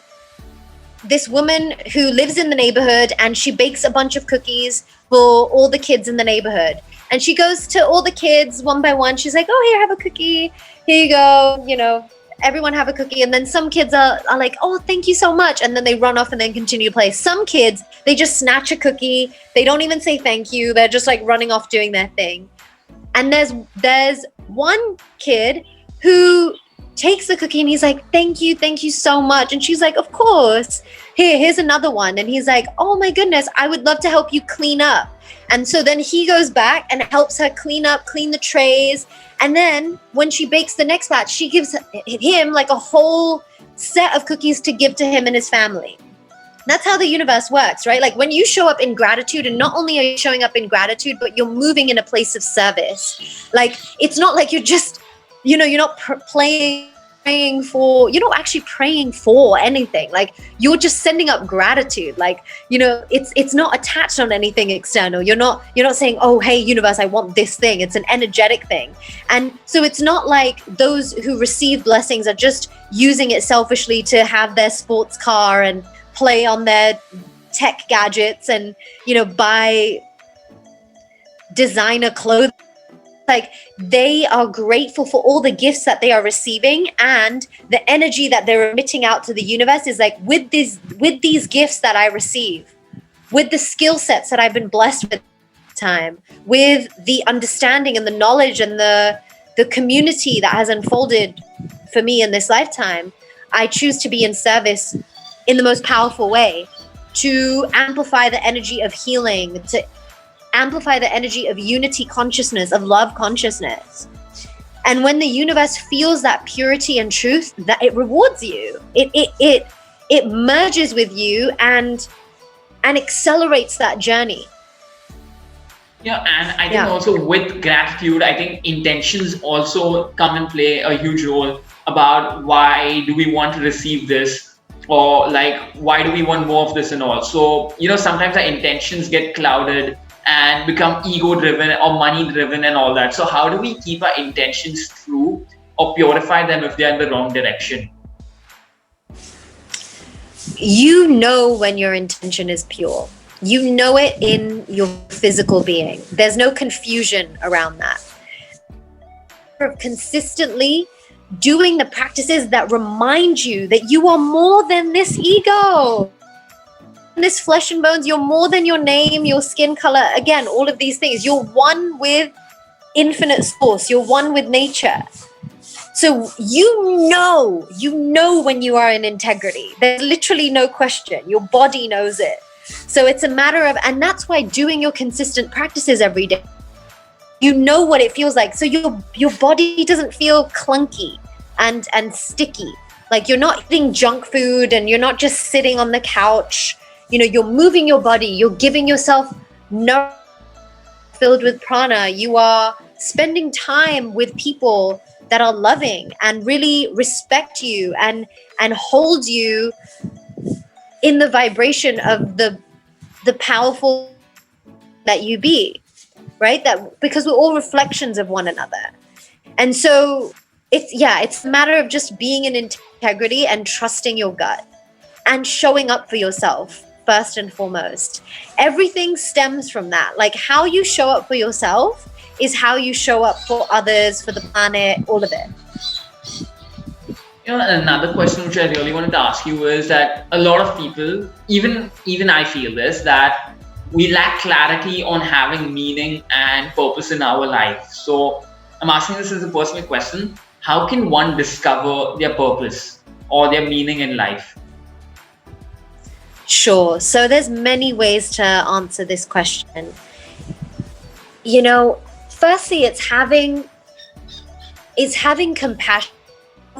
S1: this woman who lives in the neighborhood and she bakes a bunch of cookies for all the kids in the neighborhood. And she goes to all the kids one by one. She's like, oh, here, have a cookie. Here you go. You know, everyone have a cookie. And then some kids are like, oh, thank you so much. And then they run off and then continue to play. Some kids, they just snatch a cookie. They don't even say thank you. They're just like running off doing their thing. And there's one kid who takes the cookie and he's like, thank you so much. And she's like, of course, here's another one. And he's like, oh my goodness, I would love to help you clean up. And so then he goes back and helps her clean the trays. And then when she bakes the next batch, she gives him like a whole set of cookies to give to him and his family. That's how the universe works, right? Like when you show up in gratitude, and not only are you showing up in gratitude, but you're moving in a place of service. Like it's not like you're just, you know, you're not praying for, you're not actually praying for anything. Like you're just sending up gratitude. Like, you know, it's not attached on anything external. You're not saying, oh, hey, universe, I want this thing. It's an energetic thing. And so it's not like those who receive blessings are just using it selfishly to have their sports car and play on their tech gadgets and, you know, buy designer clothes. Like they are grateful for all the gifts that they are receiving, and the energy that they're emitting out to the universe is like, with these gifts that I receive, with the skill sets that I've been blessed with time, with the understanding and the knowledge and the community that has unfolded for me in this lifetime, I choose to be in service in the most powerful way, to amplify the energy of healing, to amplify the energy of unity consciousness, of love consciousness. And when the universe feels that purity and truth, that it rewards you. It merges with you and accelerates that journey.
S2: Yeah, and I think also with gratitude, I think intentions also come and play a huge role about why do we want to receive this, or like why do we want more of this and all. So, you know, sometimes our intentions get clouded and become ego driven or money driven and all that. So how do we keep our intentions true or purify them if they're in the wrong direction?
S1: You know when your intention is pure. You know it in your physical being. There's no confusion around that. Consistently doing the practices that remind you that you are more than this ego, this flesh and bones. You're more than your name, your skin color. Again, all of these things. You're one with infinite source. You're one with nature. So you know when you are in integrity. There's literally no question. Your body knows it. So it's a matter of, and that's why doing your consistent practices every day, you know what it feels like. So your body doesn't feel clunky and sticky. Like you're not eating junk food and you're not just sitting on the couch. You know, you're moving your body, you're giving yourself no filled with prana. You are spending time with people that are loving and really respect you and hold you in the vibration of the powerful that you be, right? That because we're all reflections of one another. And so it's a matter of just being in integrity and trusting your gut and showing up for yourself first and foremost. Everything stems from that. Like how you show up for yourself is how you show up for others, for the planet, all of it.
S2: Another question which I really wanted to ask you is that a lot of people, even I feel this, that we lack clarity on having meaning and purpose in our life. So I'm asking this as a personal question. How can one discover their purpose or their meaning in life?
S1: Sure. So there's many ways to answer this question. Firstly, it's having compassion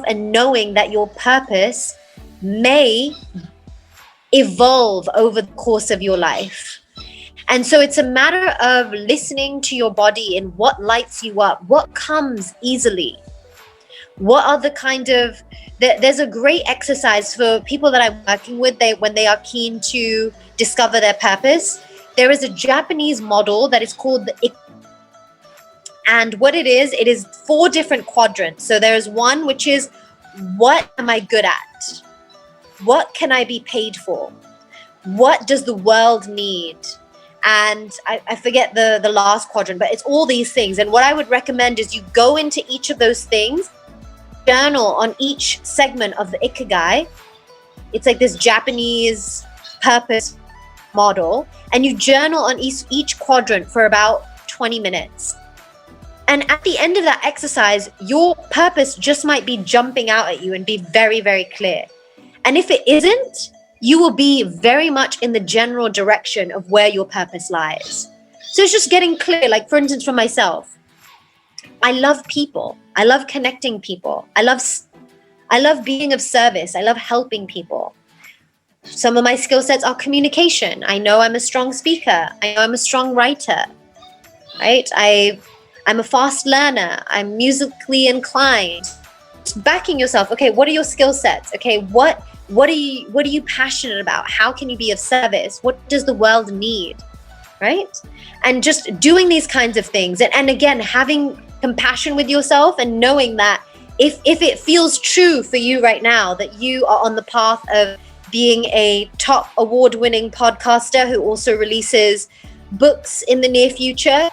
S1: and knowing that your purpose may evolve over the course of your life. And so it's a matter of listening to your body and what lights you up, what comes easily. What are the kind of, there's a great exercise for people that I'm working with, when they are keen to discover their purpose. There is a Japanese model that is called the and what it is 4 different quadrants. So there's one which is, what am I good at? What can I be paid for? What does the world need? And I forget the last quadrant, but it's all these things. And what I would recommend is you go into each of those things, journal on each segment of the Ikigai. It's like this Japanese purpose model, and you journal on each quadrant for about 20 minutes. And at the end of that exercise, your purpose just might be jumping out at you and be very, very clear. And if it isn't, you will be very much in the general direction of where your purpose lies. So it's just getting clear. Like, for instance, for myself, I love people. I love connecting people. I love being of service. I love helping people. Some of my skill sets are communication. I know I'm a strong speaker. I know I'm a strong writer, right? I'm a fast learner. I'm musically inclined. Just backing yourself. Okay, what are your skill sets? Okay, what are you passionate about? How can you be of service? What does the world need? Right? And just doing these kinds of things. And again, having compassion with yourself and knowing that if it feels true for you right now, that you are on the path of being a top award-winning podcaster who also releases books in the near future.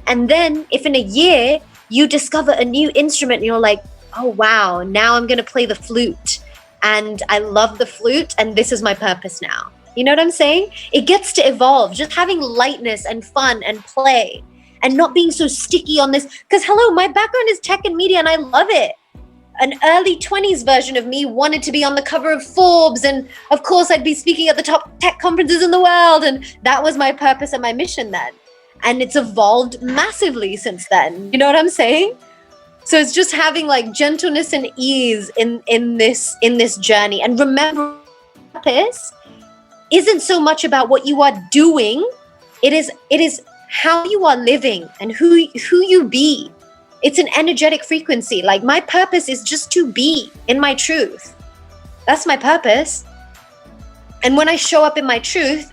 S1: And then if in a year you discover a new instrument and you're like, oh, wow, now I'm going to play the flute and I love the flute and this is my purpose now. You know what I'm saying? It gets to evolve, just having lightness and fun and play and not being so sticky on this. Because hello, my background is tech and media and I love it. An early 20s version of me wanted to be on the cover of Forbes. And of course, I'd be speaking at the top tech conferences in the world. And that was my purpose and my mission then. And it's evolved massively since then. You know what I'm saying? So it's just having like gentleness and ease in this journey. And remember, purpose isn't so much about what you are doing. It is how you are living and who you be. It's an energetic frequency. Like my purpose is just to be in my truth. That's my purpose. And when I show up in my truth,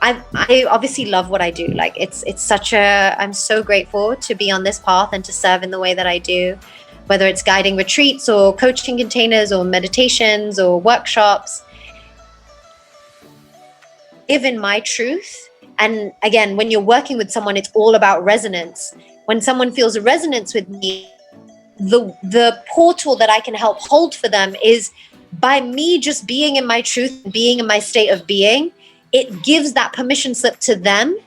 S1: I obviously love what I do. Like it's I'm so grateful to be on this path and to serve in the way that I do, whether it's guiding retreats or coaching containers or meditations or workshops. Live in my truth. And again, when you're working with someone, it's all about resonance. When someone feels a resonance with me, the portal that I can help hold for them is by me just being in my truth, being in my state of being. It gives that permission slip to them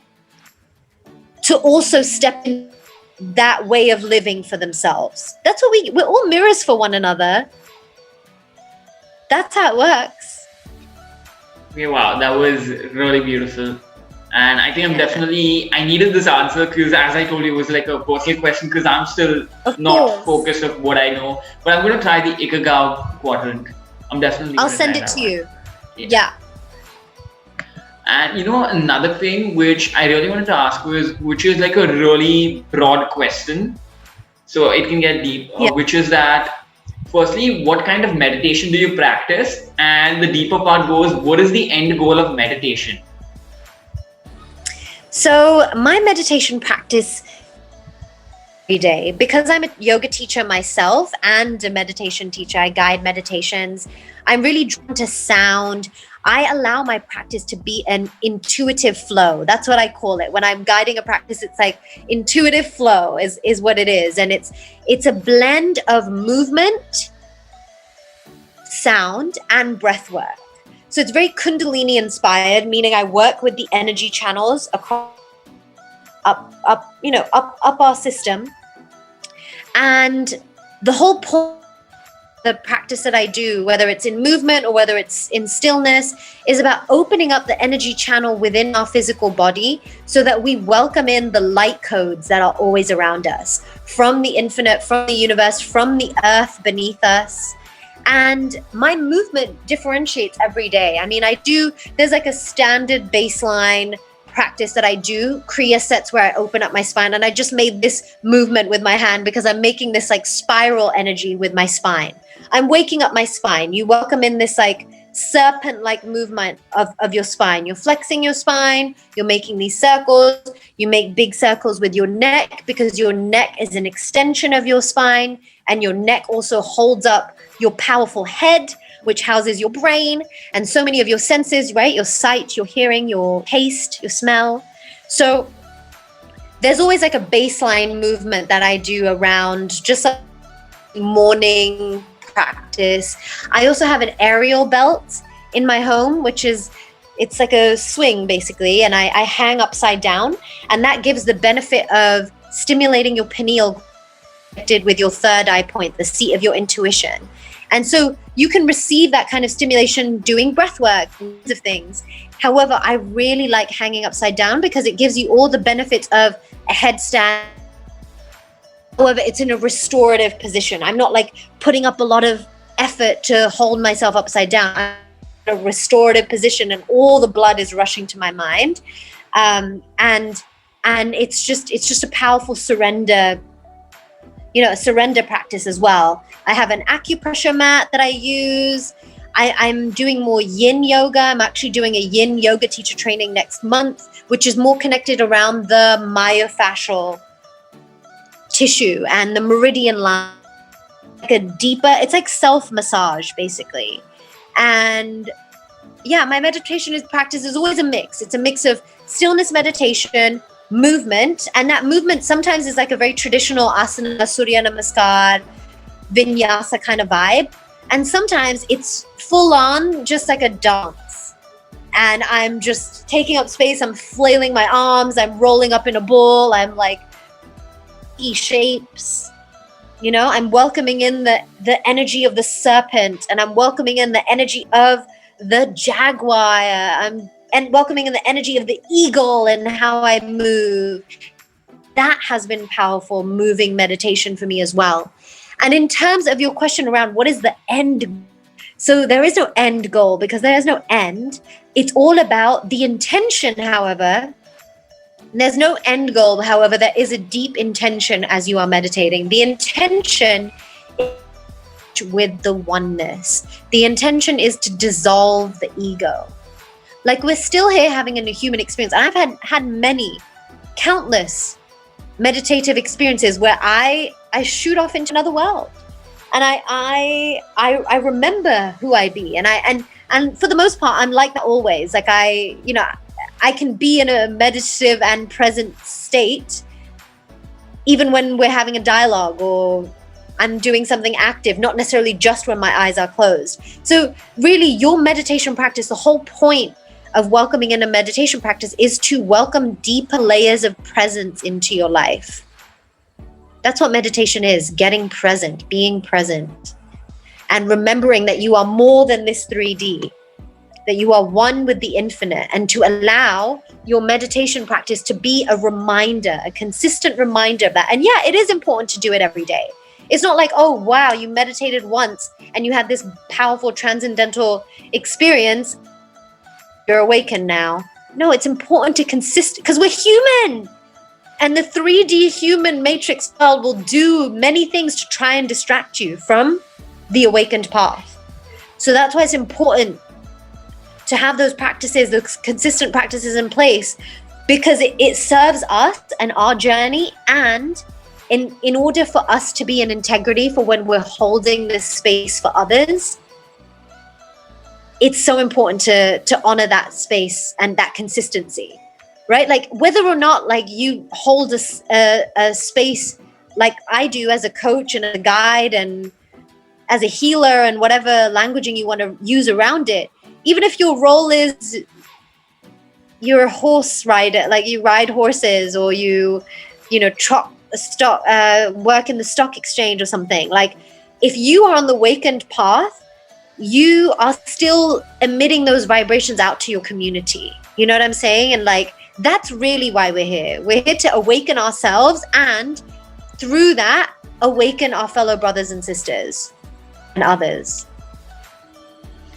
S1: to also step in that way of living for themselves. That's what we're all mirrors for one another. That's how it works.
S2: Okay, wow, that was really beautiful. And I think I needed this answer because, as I told you, it was like a personal question because I'm still not focused on what I know. But I'm going to try the Ikigai quadrant. I'm definitely
S1: I'll send it to you. Yeah.
S2: And another thing which I really wanted to ask was, which is like a really broad question, so it can get deep,
S1: Yeah.
S2: which is that, firstly, what kind of meditation do you practice? And the deeper part goes, what is the end goal of meditation?
S1: So my meditation practice every day, because I'm a yoga teacher myself and a meditation teacher, I guide meditations. I'm really drawn to sound. I allow my practice to be an intuitive flow. That's what I call it. When I'm guiding a practice, it's like intuitive flow is what it is. And it's a blend of movement, sound, and breath work. So it's very Kundalini inspired, meaning I work with the energy channels across up our system. And the whole point of the practice that I do, whether it's in movement or whether it's in stillness, is about opening up the energy channel within our physical body so that we welcome in the light codes that are always around us, from the infinite, from the universe, from the earth beneath us. And my movement differentiates every day. I mean, there's like a standard baseline practice that I do, Kriya sets, where I open up my spine, and I just made this movement with my hand because I'm making this like spiral energy with my spine. I'm waking up my spine. You welcome in this like serpent-like movement of your spine. You're flexing your spine, you're making these circles, you make big circles with your neck because your neck is an extension of your spine, and your neck also holds up your powerful head, which houses your brain and so many of your senses, right? Your sight, your hearing, your taste, your smell. So there's always like a baseline movement that I do around just like morning practice. I also have an aerial belt in my home, it's like a swing basically, and I hang upside down, and that gives the benefit of stimulating your pineal connected with your third eye point, the seat of your intuition. And so you can receive that kind of stimulation doing breath work, kinds of things. However, I really like hanging upside down because it gives you all the benefits of a headstand. However, it's in a restorative position. I'm not like putting up a lot of effort to hold myself upside down. I'm in a restorative position, and all the blood is rushing to my mind. And it's just a powerful surrender, a surrender practice as well. I have an acupressure mat that I use. I'm doing more yin yoga. I'm actually doing a yin yoga teacher training next month, which is more connected around the myofascial tissue and the meridian line, like it's like self-massage basically. And yeah, my meditation practice is always a mix. It's a mix of stillness meditation, movement, and that movement sometimes is like a very traditional asana, surya namaskar, vinyasa kind of vibe, and sometimes it's full on just like a dance, and I'm just taking up space. I'm flailing my arms, I'm rolling up in a ball, I'm like E shapes, I'm welcoming in the energy of the serpent, and I'm welcoming in the energy of the jaguar, and welcoming in the energy of the eagle and how I move. That has been powerful moving meditation for me as well. And in terms of your question around what is the end, so there is no end goal because there is no end. It's all about the intention, however. There's no end goal, however, there is a deep intention as you are meditating. The intention is with the oneness. The intention is to dissolve the ego. Like, we're still here having a human experience. And I've had many, countless meditative experiences where I shoot off into another world, and I remember who I be, and for the most part I'm like that always. Like I can be in a meditative and present state even when we're having a dialogue or I'm doing something active, not necessarily just when my eyes are closed. So really, your meditation practice, the whole point of welcoming in a meditation practice is to welcome deeper layers of presence into your life. That's what meditation is: getting present, being present, and remembering that you are more than this 3D, that you are one with the infinite, and to allow your meditation practice to be a reminder, a consistent reminder of that. And yeah, it is important to do it every day. It's not like, oh, wow, you meditated once and you had this powerful transcendental experience, you're awakened now. No, it's important to because we're human. And the 3D human matrix world will do many things to try and distract you from the awakened path. So that's why it's important to have those practices, those consistent practices in place, because it serves us and our journey. And in order for us to be in integrity for when we're holding this space for others, it's so important to honor that space and that consistency, right? Like whether or not like you hold a space like I do as a coach and a guide and as a healer and whatever languaging you want to use around it, even if your role is you're a horse rider, like you ride horses, or you know work in the stock exchange or something, like if you are on the awakened path, you are still emitting those vibrations out to your community. You know what I'm saying? And like, that's really why we're here. We're here to awaken ourselves and through that, awaken our fellow brothers and sisters and others.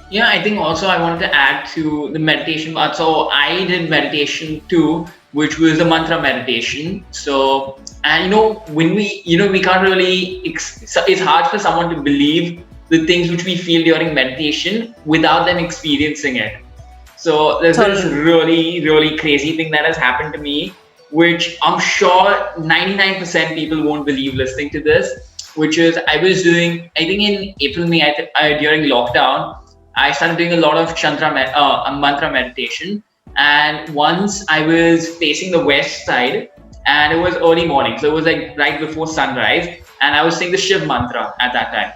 S2: Yeah, I think also I wanted to add to the meditation part. So I did meditation too, which was the mantra meditation. So, and when we can't really, it's hard for someone to believe the things which we feel during meditation without them experiencing it. So there's this really, really crazy thing that has happened to me, which I'm sure 99% people won't believe listening to this, which is I was doing, I think in April, May, during lockdown, I started doing a lot of mantra meditation. And once I was facing the west side and it was early morning. So it was like right before sunrise. And I was saying the Shiv mantra at that time,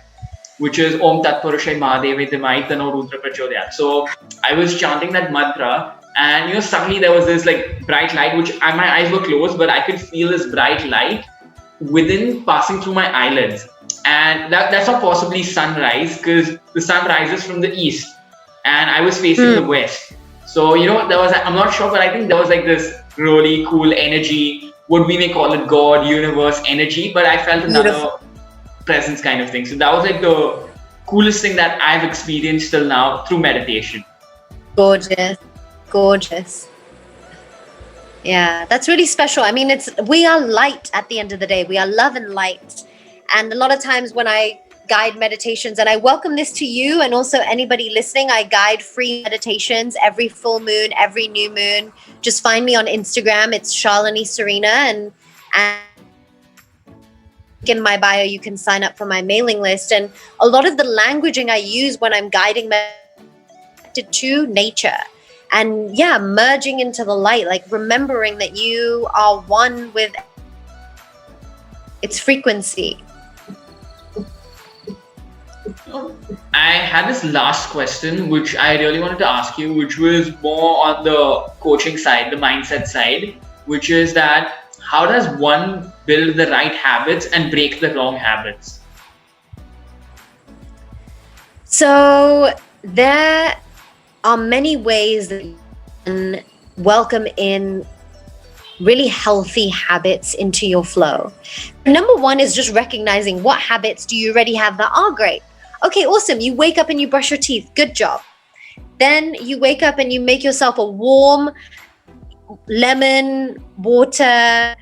S2: which is Om Tat Purushay Mahadevi Dimai Tano Rudra Prachodayat. So I was chanting that mantra, and suddenly there was this like bright light, which my eyes were closed, but I could feel this bright light within passing through my eyelids. And that's not possibly sunrise, because the sun rises from the east, and I was facing the west. So there was I'm not sure, but I think there was like this really cool energy. What we may call it God, universe energy, but I felt another presence kind of thing. So that was like the coolest thing that I've experienced till now through meditation.
S1: Gorgeous. Yeah, that's really special. I mean, we are light at the end of the day. We are love and light. And a lot of times when I guide meditations, and I welcome this to you and also anybody listening, I guide free meditations every full moon, every new moon. Just find me on Instagram. It's Shalini Sarena, and in my bio you can sign up for my mailing list. And a lot of the languaging I use when I'm guiding to nature, and merging into the light, like remembering that you are one with its frequency.
S2: I had this last question which I really wanted to ask you, which was more on the coaching side, the mindset side, which is that how does one build the right habits and break the wrong habits?
S1: So there are many ways that you can welcome in really healthy habits into your flow. Number one is just recognizing what habits do you already have that are great. Okay, awesome. You wake up and you brush your teeth. Good job. Then you wake up and you make yourself a warm lemon, water,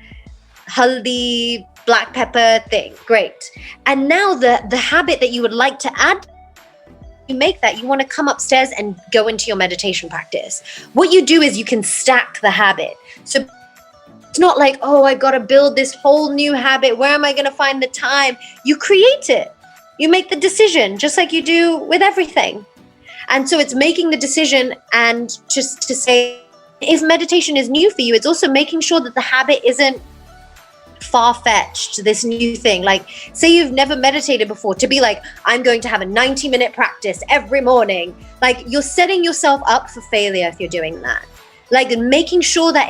S1: haldi, black pepper thing. Great. And now the habit that you would like to add, you make that, you want to come upstairs and go into your meditation practice. What you do is you can stack the habit. So it's not like, oh, I got to build this whole new habit. Where am I going to find the time? You create it. You make the decision, just like you do with everything. And so it's making the decision, and just to say, if meditation is new for you, it's also making sure that the habit isn't far-fetched, this new thing. Like, say you've never meditated before, to be like, I'm going to have a 90-minute practice every morning. Like, you're setting yourself up for failure if you're doing that. Like, making sure that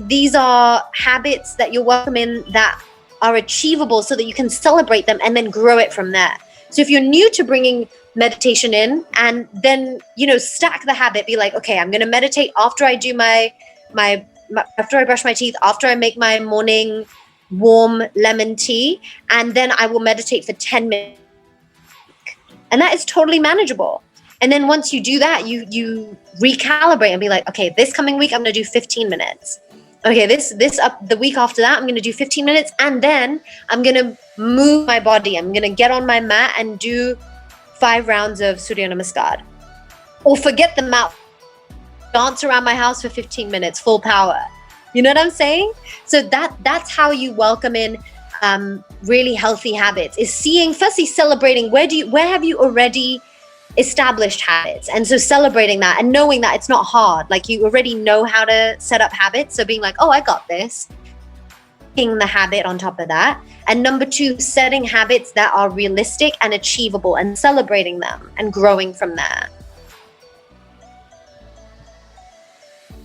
S1: these are habits that you're welcoming that are achievable, so that you can celebrate them and then grow it from there. So if you're new to bringing meditation in, and then, stack the habit, be like, okay, I'm going to meditate after I do my after I brush my teeth, after I make my morning warm lemon tea, and then I will meditate for 10 minutes. And that is totally manageable. And then once you do that, you recalibrate and be like, okay, this coming week I'm going to do 15 minutes. Okay, this up the week after that I'm going to do 15 minutes, and then I'm going to move my body. I'm going to get on my mat and do 5 rounds of Surya Namaskar. Or forget the mat, dance around my house for 15 minutes, full power. You know what I'm saying? So that's how you welcome in really healthy habits, is seeing, firstly celebrating where have you already established habits, and so celebrating that and knowing that it's not hard, like you already know how to set up habits, so being like, oh, I got this, taking the habit on top of that. And number 2, setting habits that are realistic and achievable and celebrating them and growing from there.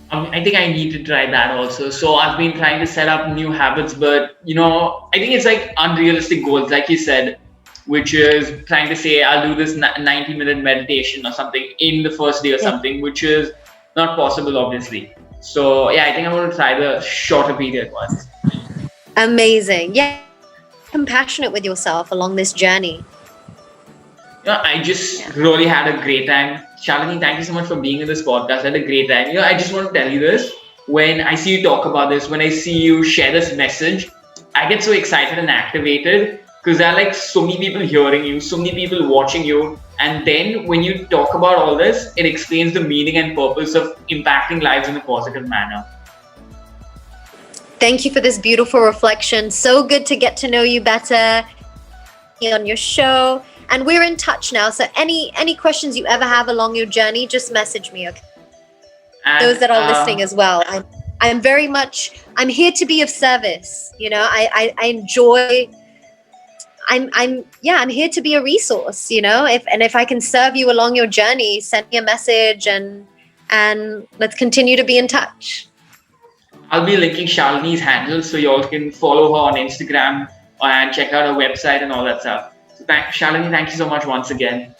S2: I think I need to try that also. So I've been trying to set up new habits, but I think it's like unrealistic goals, like you said, which is trying to say I'll do this 90-minute meditation or something in the first day or something, which is not possible, obviously. So yeah, I think I'm going to try the shorter period ones.
S1: Amazing. Yeah, compassionate with yourself along this journey.
S2: I just really had a great time. Shalini, thank you so much for being in this podcast. I had a great time. I just want to tell you this. When I see you talk about this, when I see you share this message, I get so excited and activated, because there are like so many people hearing you, so many people watching you. And then when you talk about all this, it explains the meaning and purpose of impacting lives in a positive manner.
S1: Thank you for this beautiful reflection. So good to get to know you better on your show. And we're in touch now. So any questions you ever have along your journey, just message me, okay? And, those that are listening as well. I'm here to be of service. I enjoy. I'm here to be a resource. If I can serve you along your journey, send me a message and let's continue to be in touch.
S2: I'll be linking Shalini's handle so y'all can follow her on Instagram and check out her website and all that stuff. So Shalini, thank you so much once again.